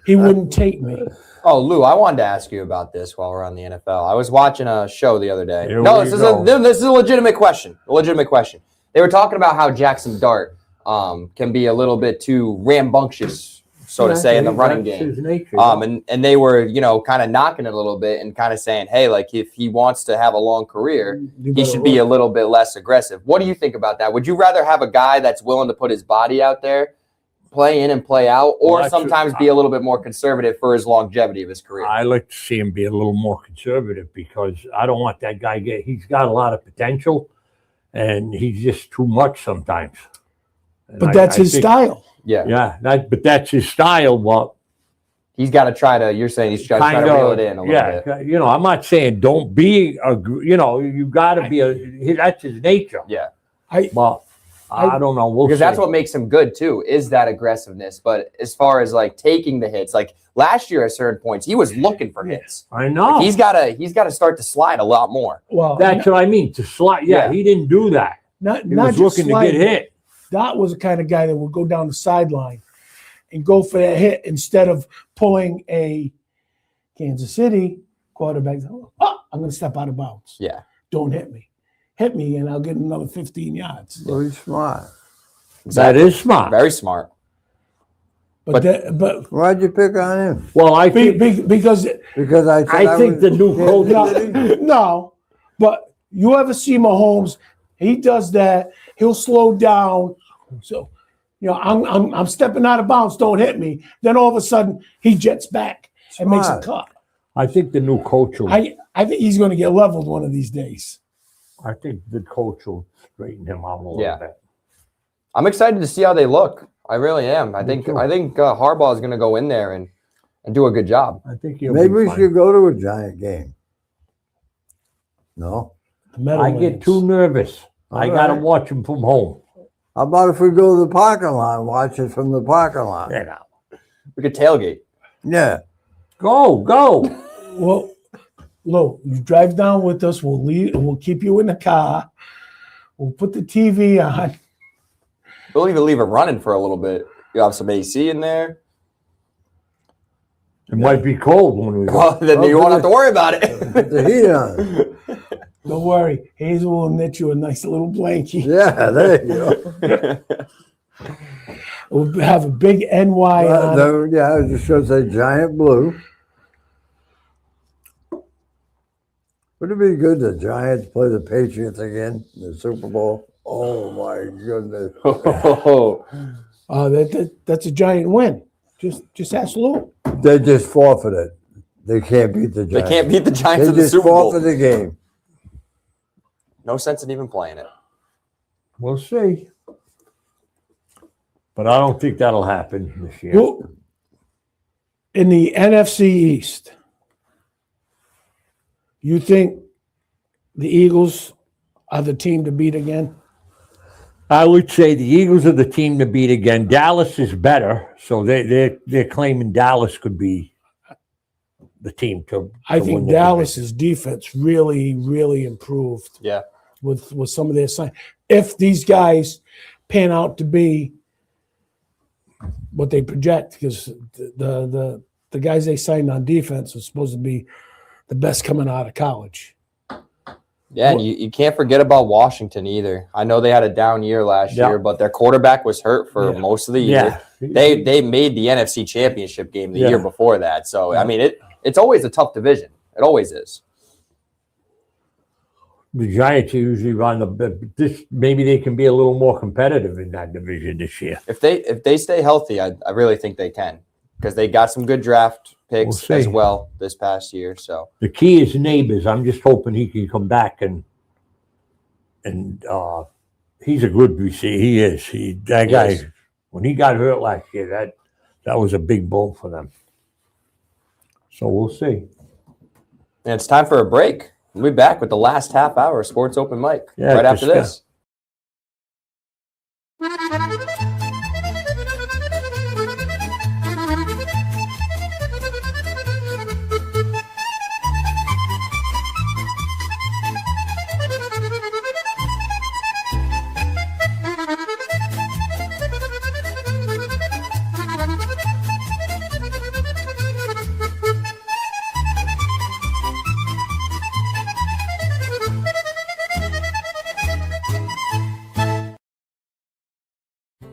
He wouldn't take me. Oh, Lou, I wanted to ask you about this while we're on the NFL. I was watching a show the other day. Here No, we this is go. this is a legitimate question. A legitimate question. They were talking about how Jackson Dart can be a little bit too rambunctious, so to say, in the running That's game. his nature. And they were, kind of knocking it a little bit and kind of saying, hey, like if he wants to have a long career, he should be a little bit less aggressive. What do you think about that? Would you rather have a guy that's willing to put his body out there, play in and play out, or Well, that's sometimes be a little bit more conservative for his longevity of his career? I like to see him be a little more conservative because I don't want that guy he's got a lot of potential and he's just too much sometimes. And But that's his think- style. Yeah. But that's his style. But He's got to try to, you're saying he's trying to kind reel of, it in a little bit. I'm not saying don't be, you got to be that's his nature. Yeah. But I don't know. We'll Because see. that's what makes him good too, is that aggressiveness. But as far as like taking the hits, like last year at certain points, he was looking for hits. I know. Like, he's got to start to slide a lot more. Well, That's what I mean. To slide. Yeah, Yeah. he didn't do that. not He not was just looking slide, to get hit. That was the kind of guy that would go down the sideline and go for that hit instead of pulling a Kansas City quarterback. Oh, I'm going to step out of bounds. Yeah. Don't hit me. Hit me, and I'll get another 15 yards. Well, he's smart. That is smart. Very smart. But Why'd you pick on him? Well, I think because Because I said I think was- the new coach. no, but you ever see Mahomes? He does that. He'll slow down. So, I'm stepping out of bounds. Don't hit me. Then all of a sudden he jets back and makes a Smart. cut. I think the new coach will. I think he's going to get leveled one of these days. I think the coach will straighten him out a little Yeah. bit. I'm excited to see how they look. I really am. I Me think too. Harbaugh is going to go in there and do a good job. I think he'll Maybe be we fine. should go to a Giant game. No? The I get Meadowlands. too nervous. I All got to right. watch him from home. How about if we go to the parking lot and watch it from the parking lot? You know. We could tailgate. Yeah. Go. Well, Lou, you drive down with us. We'll leave. We'll keep you in the car. We'll put the TV on. We'll even leave it running for a little bit. You have some AC in there. It might be cold when we go. Well, then you won't have to worry about it. Put the heat on. Don't worry. Hazel will knit you a nice little blankie. Yeah, there you go. We'll have a big NY on it. Yeah, I was just going to say Giant Blue. Would it be good the Giants play the Patriots again in the Super Bowl? Oh, my goodness. That's a giant win. Just ask Lou. They just forfeited. They can't beat the They Giants. can't beat the Giants They in the just Super Bowl. forfeited the game. No sense in even playing it. We'll see. But I don't think that'll happen this year. Well, in the NFC East, you think the Eagles are the team to beat again? I would say the Eagles are the team to beat again. Dallas is better, so they're claiming Dallas could be the team to. I to think win the Dallas's defense really, really improved Yeah. with some of their signs. If these guys pan out to be what they project, because the guys they signed on defense are supposed to be the best coming out of college. Yeah, and you can't forget about Washington either. I know they had a down year last Yeah. year, but their quarterback was hurt for Yeah. most of the year. Yeah. They made the NFC Championship game the Yeah. year before that. So I mean, it's always a tough division. It always is. The Giants usually run this. Maybe they can be a little more competitive in that division this year. If they stay healthy, I really think they can, because they got some good draft picks We'll as see. well this past year. So The key is Neighbors. I'm just hoping he can come back and he's a good receiver. He is. That guy. is. When he got hurt last year, that was a big blow for them. So we'll see. and it's time for a break. We'll be back with the last half hour of Sports Open Mic Yeah, right after discuss. this.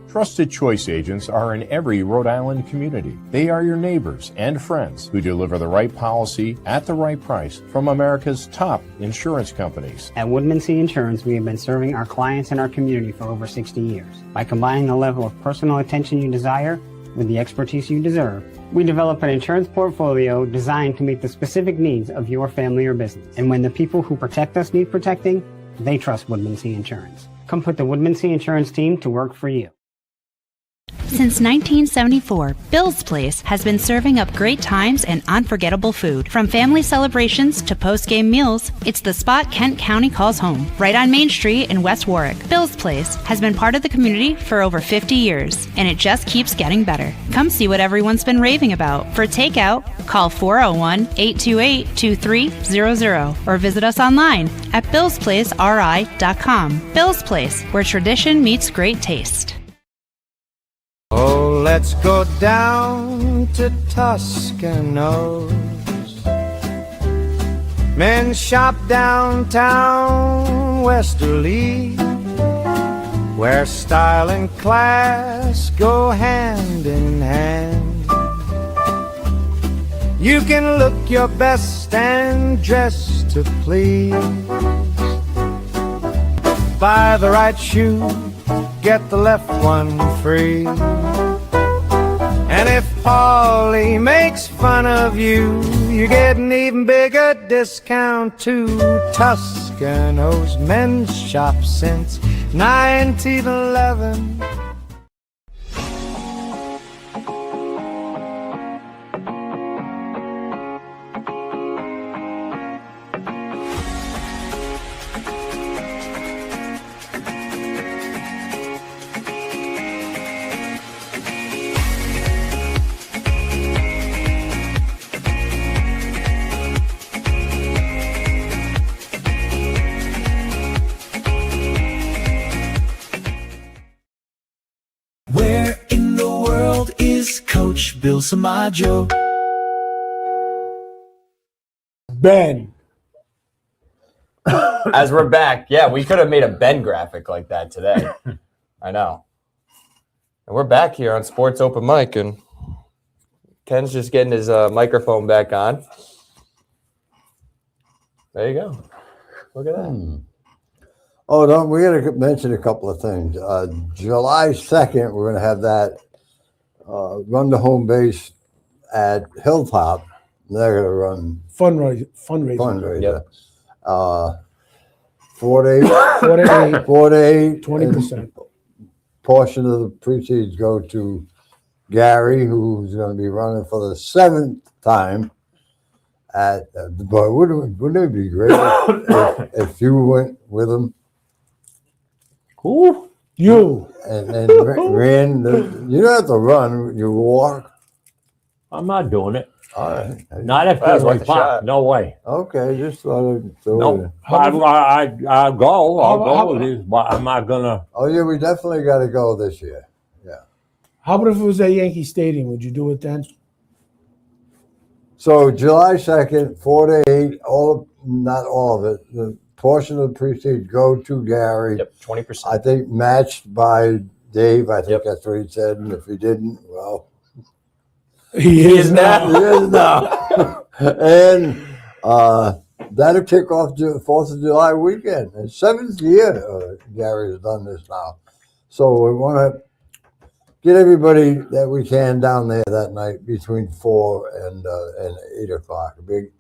Trusted Choice agents are in every Rhode Island community. They are your neighbors and friends who deliver the right policy at the right price from America's top insurance companies. At Woodmansee Insurance, we have been serving our clients and our community for over 60 years. By combining the level of personal attention you desire with the expertise you deserve, we develop an insurance portfolio designed to meet the specific needs of your family or business. And when the people who protect us need protecting, they trust Woodmansee Insurance. Come put the Woodmansee Insurance team to work for you. Since 1974, Bill's Place has been serving up great times and unforgettable food. From family celebrations to post-game meals, it's the spot Kent County calls home, right on Main Street in West Warwick. Bill's Place has been part of the community for over 50 years, and it just keeps getting better. Come see what everyone's been raving about. For takeout, call 401-828-2300 or visit us online at billsplaceri.com. Bill's Place, where tradition meets great taste. Oh, let's go down to Toscano's. Men shop downtown Westerly, where style and class go hand in hand. You can look your best and dress to please. Buy the right shoe, get the left one free. And if Paulie makes fun of you, you get an even bigger discount too. Toscano's men's shop since 1911. Where in the world is Coach Bill Samaggio? Ben. As we're back, yeah, we could have made a Ben graphic like that today. I know. And we're back here on Sports Open Mic, and Ken's just getting his microphone back on. There you go. Look at that. Oh, we got to mention a couple of things. July 2nd, we're going to have that run to home base at Hilltop. They're going to run Fundraiser. fundraiser. Yep. 4 to 8. 4 to 8, 4 to 8. 20%. Portion of the proceeds go to Gary, who's going to be running for the 7th time. But wouldn't it be great if you went with him? Who? You. And ran you don't have to run, you walk. I'm not doing it. All right. Not at That was worth Fenway a Park. shot. No way. Okay, just thought I'd throw it No. in. I'll go. I'll How- go with this, but I'm not gonna. Oh yeah, we definitely got to go this year. How about if it was at Yankee Stadium? Would you do it then? So July 2nd, 4 to 8, not all of it, the portion of the proceeds go to Gary. Yep, 20%. I think matched by Dave. I think Yep. that's what he said. And if he didn't, well, He is now. he is now. And that'll kick off the 4th of July weekend. It's 7th year Gary has done this now. So we want to get everybody that we can down there that night between 4 and 8 o'clock. A big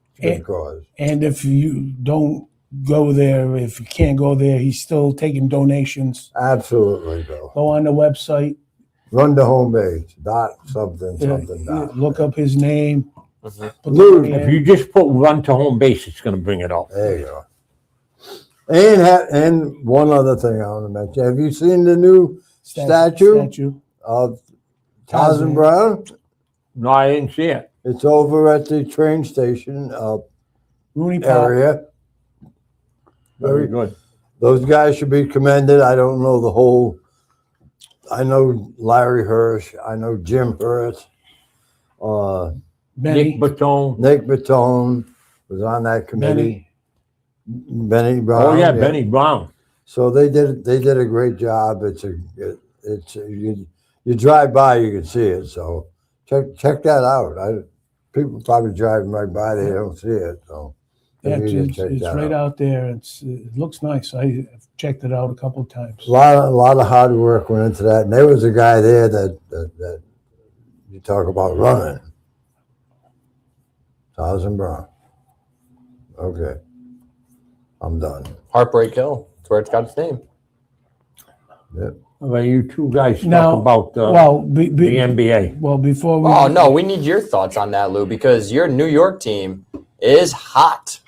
cause. And if you don't go there, if you can't go there, he's still taking donations. Absolutely, Bill. Go on the website. Run to home base. Dot something something dot. Look up his name. Mhm. Put the Lou, money If in. you just put run to home base, it's going to bring it up. There you go. And one other thing I want to mention. Have you seen the new statue of Tarzan Brown? No, I didn't see it. It's over at the train station Rooney Park. area. Very good. Those guys should be commended. I don't know the whole. I know Larry Hirsch. I know Jim Hurst. Benny. Nick Batone. Nick Batone was on that committee. Benny Brown. Oh yeah, Benny Brown. So they did a great job. You drive by, you can see it. So check that out. People probably driving right by, they don't see it. So Yeah, you need to it's check that right out. out there. It looks nice. I've checked it out a couple of times. A lot of hard work went into that, and there was a guy there that you talk about running. Tarzan Brown. Okay, I'm done. Heartbreak Hill. That's where it's got its name. Yep. Well, you two guys Now, talk about well, the NBA. well, before we. Oh no, we need your thoughts on that, Lou, because your New York team is hot.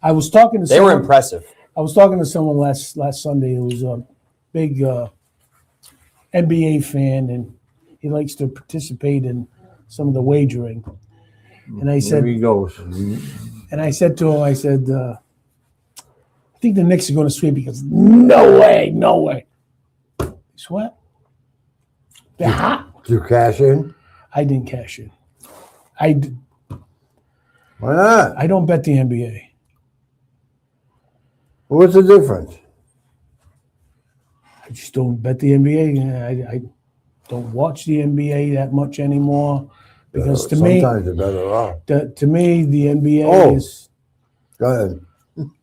I was talking to They were someone. impressive. I was talking to someone last Sunday who was a big NBA fan, and he likes to participate in some of the wagering. And I said, There he goes. and I said to him, I said, I think the Knicks are going to sweep. He goes, no way, no way. He said, what? They're hot. Did you cash in? I didn't cash in. Why not? I don't bet the NBA. What's the difference? I just don't bet the NBA. I don't watch the NBA that much anymore because to me, Sometimes you're better off. to me, the NBA Oh. is Go ahead.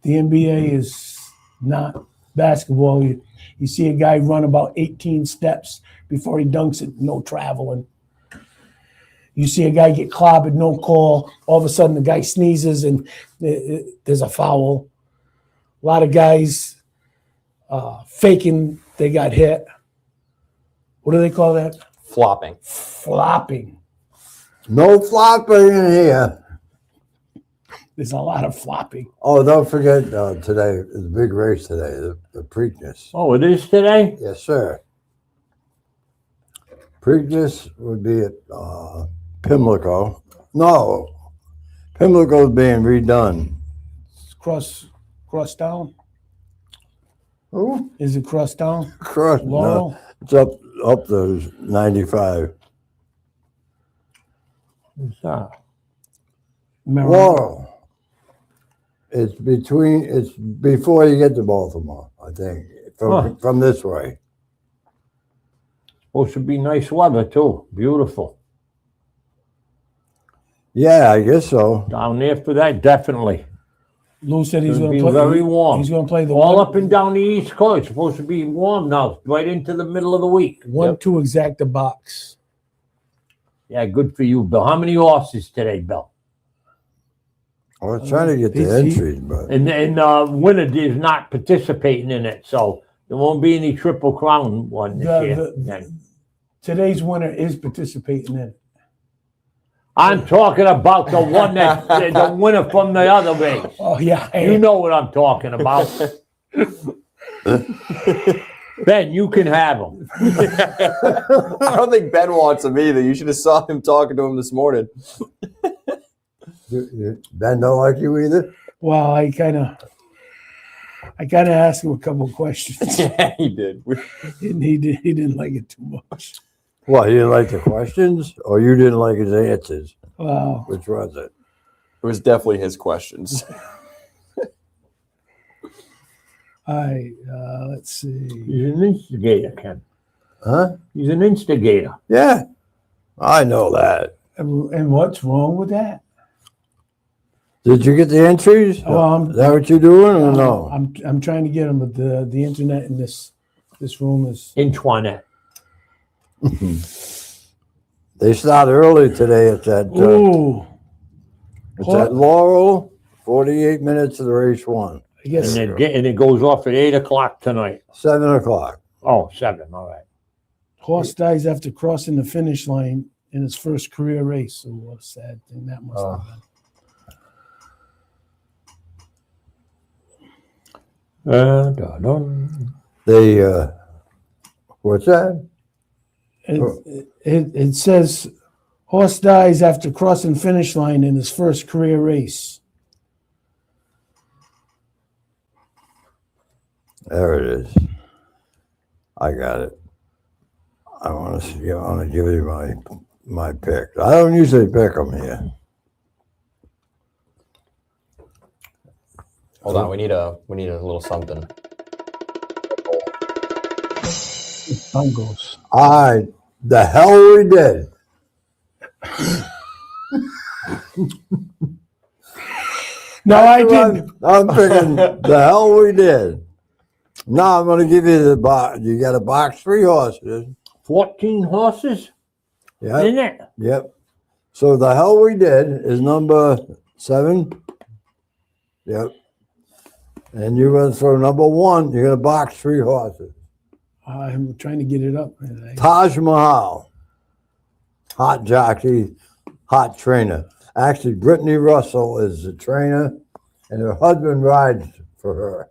the NBA is not basketball. You see a guy run about 18 steps before he dunks it, no traveling. You see a guy get clobbered, no call. All of a sudden, the guy sneezes and there's a foul. A lot of guys faking they got hit. What do they call that? Flopping. Flopping. No flopping in here. There's a lot of flopping. Oh, don't forget today, the big race today, the Preakness. Oh, it is today? Yes, sir. Preakness would be at Pimlico. No, Pimlico's being redone. Cross town? Who? Is it cross town? Cross. Laurel? No, it's up to 95. Ah, Merrill? Laurel. It's before you get to Baltimore, I think, from this way. supposed to be nice weather too. Beautiful. Yeah, I guess so. Down there for that, definitely. Lou said he's It'll going be to play. very warm. He's going to play the All one, up and down the East Coast. It's supposed to be warm now, right into the middle of the week. 1-2 exacta box. Yeah, good for you, Bill. How many horses today, Bill? I was trying to get the He's- entries, but And winner is not participating in it, so there won't be any Triple Crown one this year. then. Today's winner is participating in it. I'm talking about the one that the winner from the other race. Oh yeah, You know what I'm talking about. Ben, you can have him. I don't think Ben wants him either. You should have saw him talking to him this morning. Ben don't like you either. Well, I kind of asked him a couple questions, Yeah, he did. and he didn't like it too much. What, you didn't like the questions or you didn't like his answers? Wow. Which was it? It was definitely his questions. All right, let's see. He's an instigator, Ken. Huh? He's an instigator. Yeah, I know that. And what's wrong with that? Did you get the entries? Well, Is that what you're doing or no? I'm trying to get them, but the internet in this room is. Antoinette. They start early today at that. Ooh, It's at Laurel. 48 minutes of the race one. I guess. And it goes off at 8 o'clock tonight. 7 o'clock. Oh, 7, all right. Horse dies after crossing the finish line in his first career race. So what a sad thing that must have been. They what's that? It says horse dies after crossing finish line in his first career race. There it is. I got it. I want to see. I want to give you my pick. I don't usually pick them here. Hold on, we need a little something. Bungles. The hell we did. No, I didn't. I'm picking the hell we did. Now I'm going to give you the box. You got a box, 3 horses. 14 horses Yep. in it? Yep. So the hell we did is number 7. Yep. And you're going to throw number 1. You're going to box 3 horses. I'm trying to get it up. Taj Mahal. Hot jockey, hot trainer. Actually, Brittany Russell is the trainer, and her husband rides for her.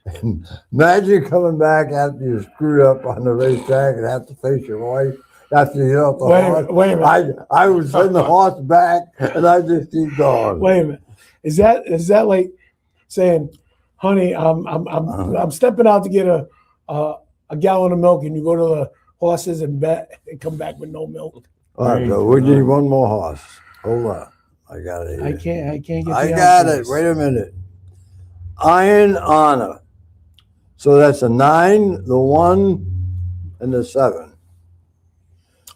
And imagine coming back after you screwed up on the racetrack and have to face your wife after you get off the horse. Wait a minute. I would send the horse back, and I just keep going. Wait a minute. Is that like saying, honey, I'm stepping out to get a gallon of milk, and you go to the horses and bet and come back with no milk? All right, so we need one more horse. Hold on. I got it here. I can't get. I the got answers. it. Wait a minute. Iron Honor. So that's a 9, the 1, and the 7.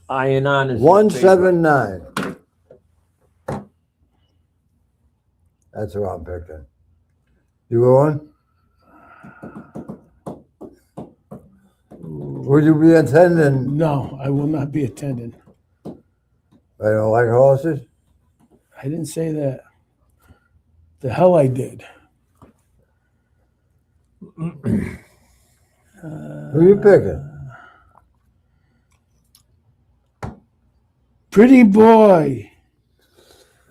Iron on is 179. That's what I'm picking. You going? Would you be attending? No, I will not be attending. I don't like horses. I didn't say that. The hell I did. Who you picking? Pretty boy.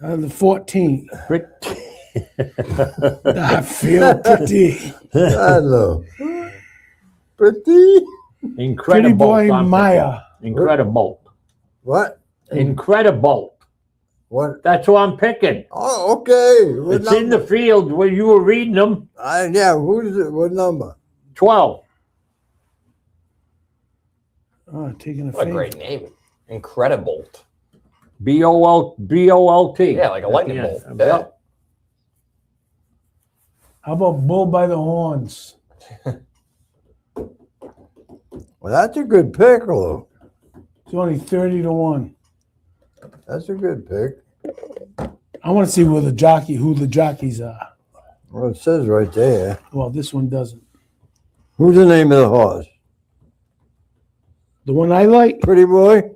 The 14th. I feel pretty. Hello. Pretty. Incredible. Pretty boy I'm Maya. picking. Incredible. What? Incredible. What? That's who I'm picking. Oh, okay. What It's in the field where you were reading them. Yeah, who's it? What number? 12. Oh, taking a What a fade. great name. Incredible. B-O-L-T. Yeah, like a lightning Yeah. bolt. Yeah. How about Bull by the Horns? Well, that's a good pick, Lou. It's only 30-1. That's a good pick. I want to see who the jockeys are. Well, it says right there. Well, this one doesn't. Who's the name of the horse? The one I like, Pretty boy?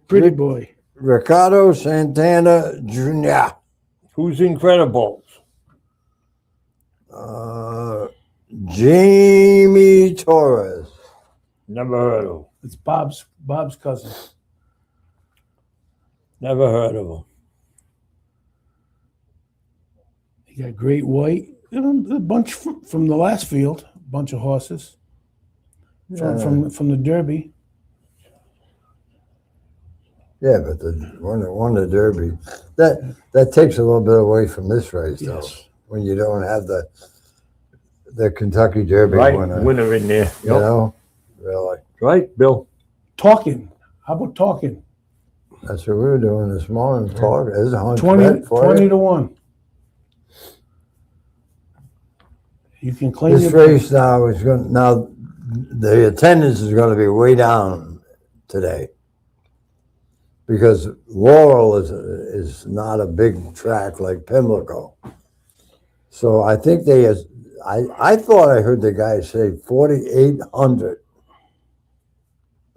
Pretty Boy. Ricardo Santana Jr. Who's Incredibles? Jamie Torres. Never heard of him. It's Bob's cousin. Never heard of him. You got Great White. You know, a bunch from the last field. A bunch of horses from the Derby. Yeah, but the one the Derby that takes a little bit away from this race, though. Yes. When you don't have the Kentucky Derby Right, winner. winner in there. You know, really. Right, Bill? Talking. How about talking? That's what we were doing this morning. Talk. There's a hunch 20, bet for 20 you. to 1. You can claim This your race now is going. Now, the attendance is going to be way down today because Laurel is not a big track like Pimlico. So I think I thought I heard the guy say 4,800.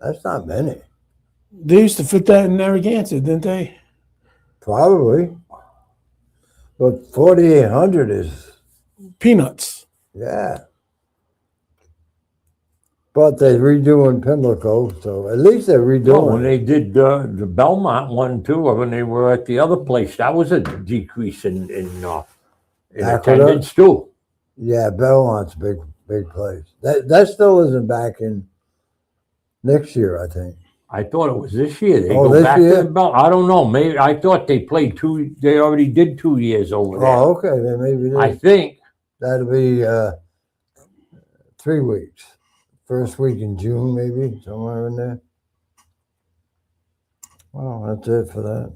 That's not many. They used to fit that in Narragansett, didn't they? Probably. But 4,800 is, Peanuts. yeah. But they're redoing Pimlico, so at least they're Well, redoing when it. they did the Belmont one too, or when they were at the other place, that was a decrease in Aqueduct? attendance too. Yeah, Belmont's a big place. That still isn't back in next year, I think. I thought it was this year. They Oh, go this back year? to the Bel. I don't know. Maybe I thought they played two. They already did 2 years over there. Oh, okay, then maybe I think. that'll be 3 weeks. First week in June, maybe, somewhere in there. Well, that's it for that.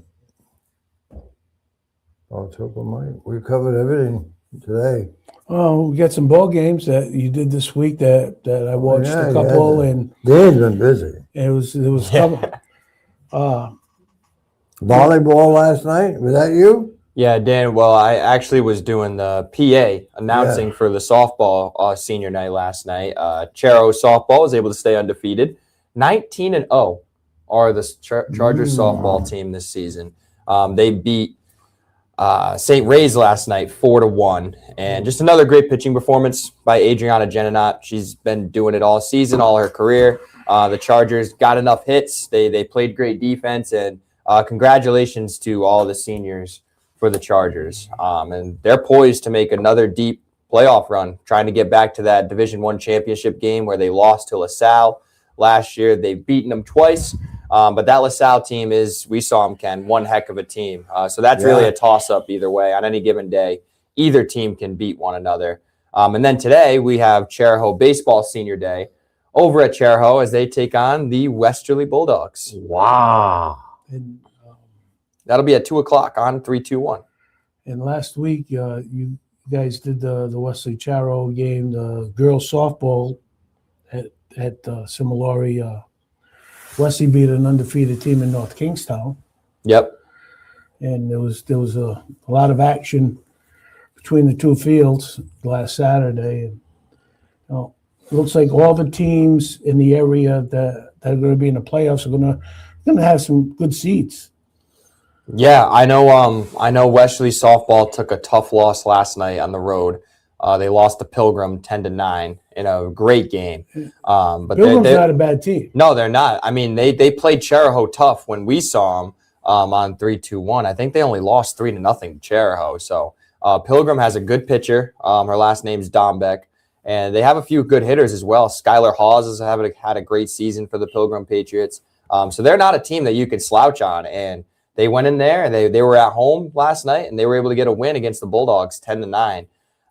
Oh, Triple Mike. We covered everything today. Oh, we got some ball games that you did this week that I watched Yeah, a you couple, had and Dan's been busy. it was a couple. Volleyball last night, was that you? Yeah, Dan. Well, I actually was doing the PA announcing for the softball senior night last night. Chero softball was able to stay undefeated. 19-0 are the Chargers softball team this season. They beat St. Ray's last night 4-1, and just another great pitching performance by Adriana Geninot. She's been doing it all season, all her career. The Chargers got enough hits. They played great defense, and congratulations to all the seniors for the Chargers. And they're poised to make another deep playoff run, trying to get back to that Division I championship game where they lost to LaSalle last year. They've beaten them twice, but that LaSalle team we saw them, Ken, one heck of a team. So that's really a toss-up either way. On any given day, either team can beat one another. And then today we have Cheraho Baseball Senior Day over at Cheraho as they take on the Westerly Bulldogs. Wow. And, That'll be at 2:00 on 321. and last week, you guys did the Wesley Charo game, the girls softball at Similari. Wesley beat an undefeated team in North Kingstown, Yep. and there was a lot of action between the two fields last Saturday. And it looks like all the teams in the area that are going to be in the playoffs are going to have some good seats. Yeah, I know Wesley softball took a tough loss last night on the road. They lost to Pilgrim 10-9 in a great game. But Pilgrim's not a bad team. No, they're not. I mean, they played Cheraho tough when we saw them on 3-2-1. I think they only lost 3-0 to Cheraho. So Pilgrim has a good pitcher. Her last name's Dombeck. And they have a few good hitters as well. Skylar Hawes has had a great season for the Pilgrim Patriots. So they're not a team that you can slouch on. And they went in there and they were at home last night and they were able to get a win against the Bulldogs 10-9.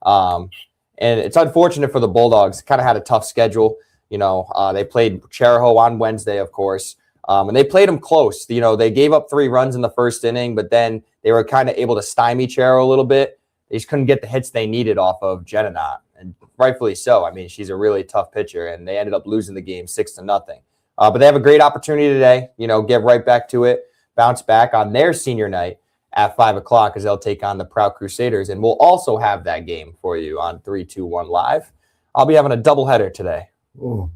And it's unfortunate for the Bulldogs. Kind of had a tough schedule. They played Cheraho on Wednesday, of course. And they played them close. They gave up 3 runs in the first inning, but then they were kind of able to stymie Cheraho a little bit. They just couldn't get the hits they needed off of Geninot, and rightfully so. I mean, she's a really tough pitcher, and they ended up losing the game 6-0. But they have a great opportunity today, get right back to it, bounce back on their senior night at 5:00 as they'll take on the Proud Crusaders. And we'll also have that game for you on 321 Live. I'll be having a doubleheader today. Ooh.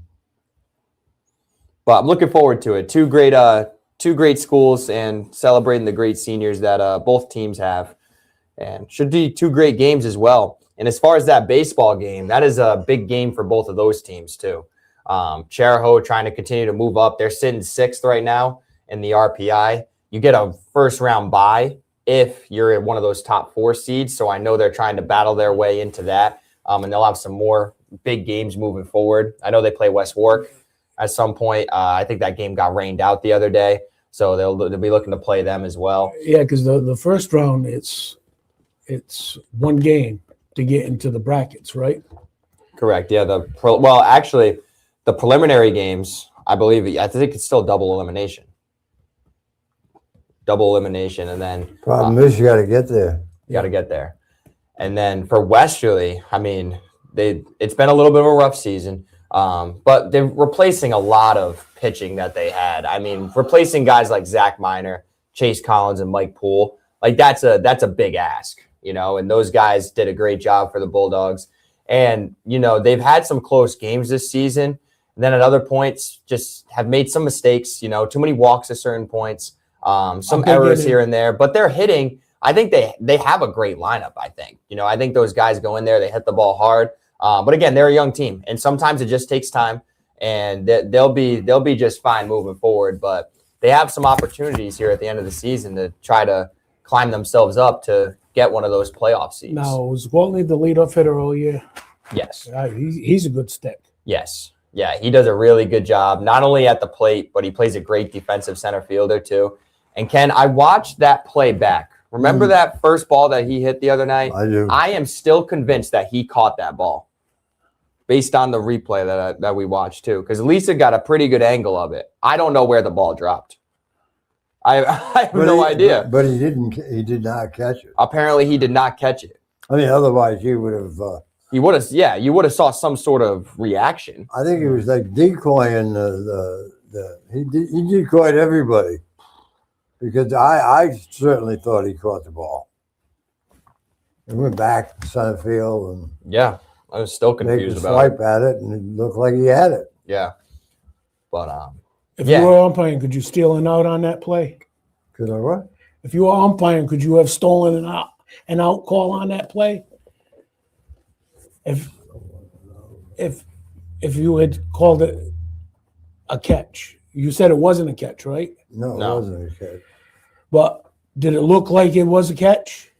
But I'm looking forward to it. Two great schools and celebrating the great seniors that both teams have. And should be 2 great games as well. And as far as that baseball game, that is a big game for both of those teams too. Cheraho trying to continue to move up. They're sitting 6th right now in the RPI. You get a first-round bye if you're at one of those top 4 seeds. So I know they're trying to battle their way into that. And they'll have some more big games moving forward. I know they play West Warwick at some point. I think that game got rained out the other day. So they'll be looking to play them as well. Yeah, because the first round, it's one game to get into the brackets, right? Correct. Yeah. Actually, the preliminary games, I think it's still double elimination. And then Problem is, you got to get there. you got to get there. And then for Westerly, I mean, it's been a little bit of a rough season, but they're replacing a lot of pitching that they had. I mean, replacing guys like Zach Miner, Chase Collins, and Mike Poole, like that's a big ask, you know. And those guys did a great job for the Bulldogs. And you know, they've had some close games this season. And then at other points, just have made some mistakes. You know, too many walks at certain points. Some errors here and there, but they're hitting. I think they have a great lineup. I think, you know, I think those guys go in there, they hit the ball hard. But again, they're a young team, and sometimes it just takes time, and they'll be just fine moving forward. But they have some opportunities here at the end of the season to try to climb themselves up to get one of those playoff seeds. Now, was Gwaltney the leadoff hitter all year? Yes. He's a good stick. Yes. Yeah, he does a really good job, not only at the plate, but he plays a great defensive center fielder too. And Ken, I watched that play back. Remember that first ball that he hit the other night? I do. I am still convinced that he caught that ball based on the replay that we watched too, because Lisa got a pretty good angle of it. I don't know where the ball dropped. I have no idea. But he did not catch it. Apparently, he did not catch it. I mean, otherwise he would have. You would have saw some sort of reaction. I think he was like decoying he decoyed everybody, because I certainly thought he caught the ball. He went back to center field and Yeah, I was still make confused a about swipe at it, and it looked like he had it. Yeah, but If Yeah. you were umpiring, could you steal an out on that play? Could I what? If you were umpiring, could you have stolen an out call on that play? If you had called it a catch, you said it wasn't a catch, right? No, No. it wasn't a catch. But did it look like it was a catch?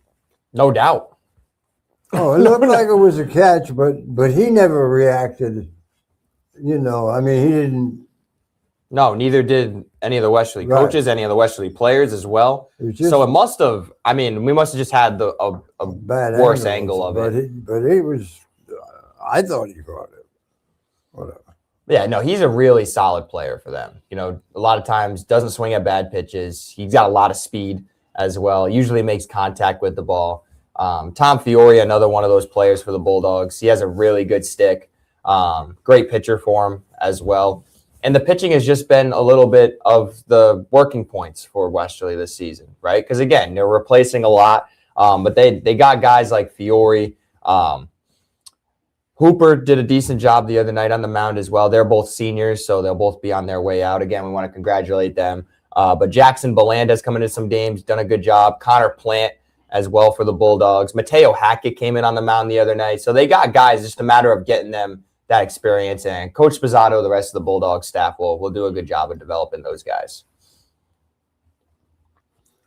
no doubt. Oh, it looked like it was a catch, but he never reacted. You know, I mean, he didn't. No, neither did any of the Westerly Right. coaches, any of the Westerly players as well. It was just So it must have. I mean, we must have just had a bad worse angles, angle of but it. But he was. I thought he caught it. Whatever. Yeah, no, he's a really solid player for them. You know, a lot of times doesn't swing at bad pitches. He's got a lot of speed as well. Usually makes contact with the ball. Tom Fiore, another one of those players for the Bulldogs. He has a really good stick. Great pitcher for him as well. And the pitching has just been a little bit of the working points for Westerly this season, right? Because again, they're replacing a lot, but they got guys like Fiore. Hooper did a decent job the other night on the mound as well. They're both seniors, so they'll both be on their way out. Again, we want to congratulate them. But Jackson Belanda's come into some games, done a good job. Connor Plant as well for the Bulldogs. Mateo Hackett came in on the mound the other night. So they got guys, just a matter of getting them that experience. And Coach Spizzato, the rest of the Bulldogs staff will do a good job of developing those guys.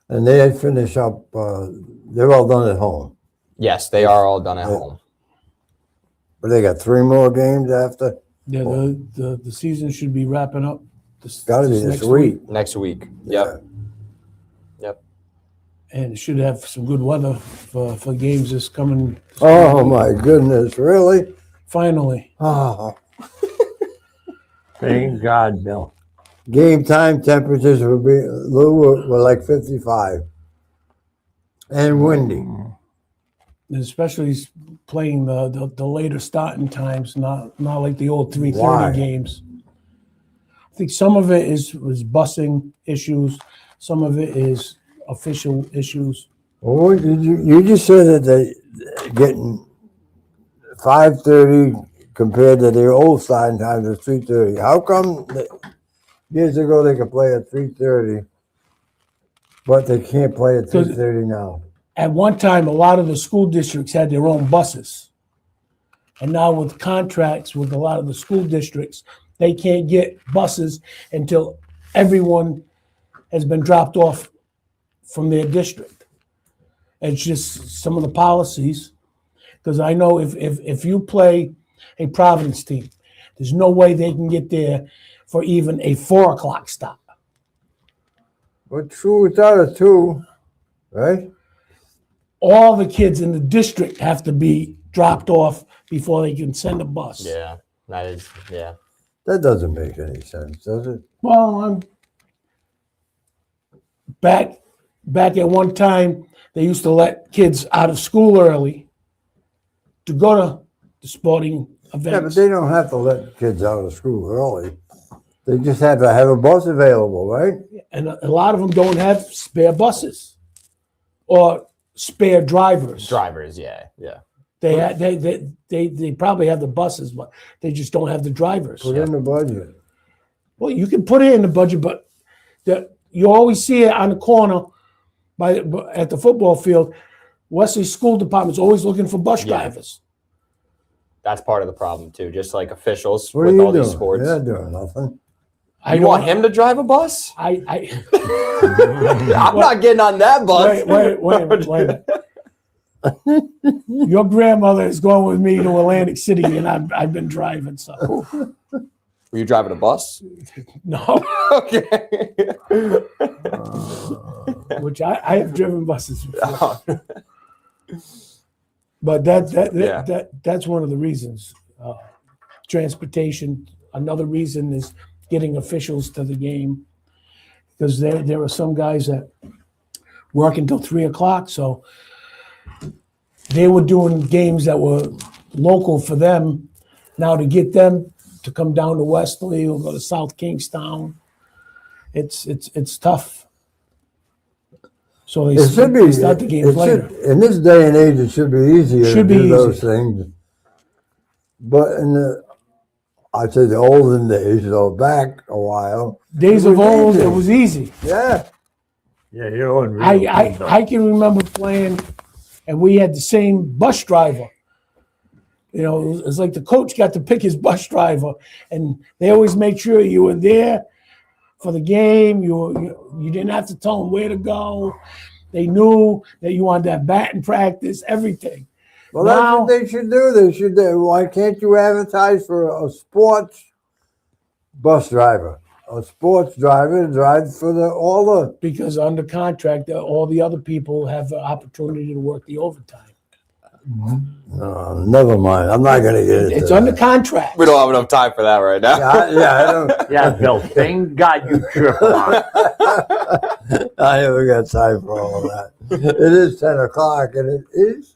And they had finished up. They're all done at home, Yes, they are all done at home. but they got 3 more games after. Yeah, the season should be wrapping up. Got to be this next week. Next week. Yep. And it should have some good weather for games this coming. Oh my goodness! Really? Finally. Oh. Thank God, Bill. Game time temperatures were like 55 and windy. And especially playing the later starting times, not like the old 3:30 Why? games. I think some of it was busing issues, some of it is official issues. Oh, you just said that they getting 5:30 compared to the old starting times of 3:30. How come years ago they could play at 3:30, but they can't play at 3:30 now? At one time, a lot of the school districts had their own buses. And now with contracts with a lot of the school districts, they can't get buses until everyone has been dropped off from their district. It's just some of the policies, because I know if you play a Providence team, there's no way they can get there for even a 4 o'clock stop. But true without a 2, right? All the kids in the district have to be dropped off before they can send a bus. Yeah, that is, yeah. That doesn't make any sense, does it? Well, back at one time, they used to let kids out of school early to go to the sporting Yeah, but events. they don't have to let kids out of school early. They just have to have a bus available, right? And a lot of them don't have spare buses or spare drivers. Drivers, yeah. They probably have the buses, but they just don't have the drivers. Put in the budget. Well, you can put it in the budget, but you always see it on the corner at the football field. Wesley School Department's always looking for bus Yeah. drivers. That's part of the problem too. Just like officials What are with you all doing? these sports. You're not doing nothing. I You don't- want him to drive a bus? I I'm not getting on that bus. wait. Your grandmother is going with me to Atlantic City, and I've been driving. So Were you driving a bus? no, Okay. which I have driven buses before. Oh, But Yeah. that's one of the reasons. Transportation. Another reason is getting officials to the game, because there are some guys that work until 3:00. So they were doing games that were local for them. Now to get them to come down to Wesley or go to South Kingstown, it's tough. So they, It should be. they start the games later. In this day and age, it should be easier Should to be do those easy. things. But I'd say the olden days, so back a while. Days it of was old, easy. it was easy. Yeah. Yeah, you're unreal. I can remember playing, and we had the same bus driver. You know, it's like the coach got to pick his bus driver, and they always made sure you were there for the game. You didn't have to tell them where to go. They knew that you wanted that batting practice, everything. Well, that's Now- what they should do. They should. Why can't you advertise for a sports bus driver? A sports driver to drive for all the. Because under contract, all the other people have the opportunity to work the overtime. Never mind. I'm not going to get into It's that. under contract. we don't have enough time for that right now. I don't. Yeah, Bill, thank God you triple on. I haven't got time for all of that. It is 10:00, and it is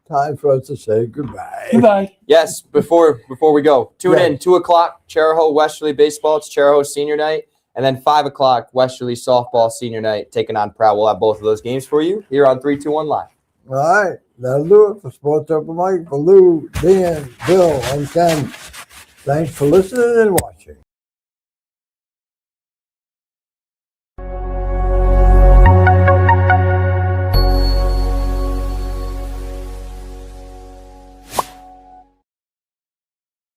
time for us to say goodbye. Goodbye. Yes, before we go, tune Yeah. in 2:00 Charahoe Westerly baseball. It's Charahoe senior night, and then 5:00 Westerly softball senior night taking on Proud. We'll have both of those games for you here on 321 Live. All right, that'll do it for Sports Open Mic. For Lou, Dan, Bill, and Ken. Thanks for listening and watching.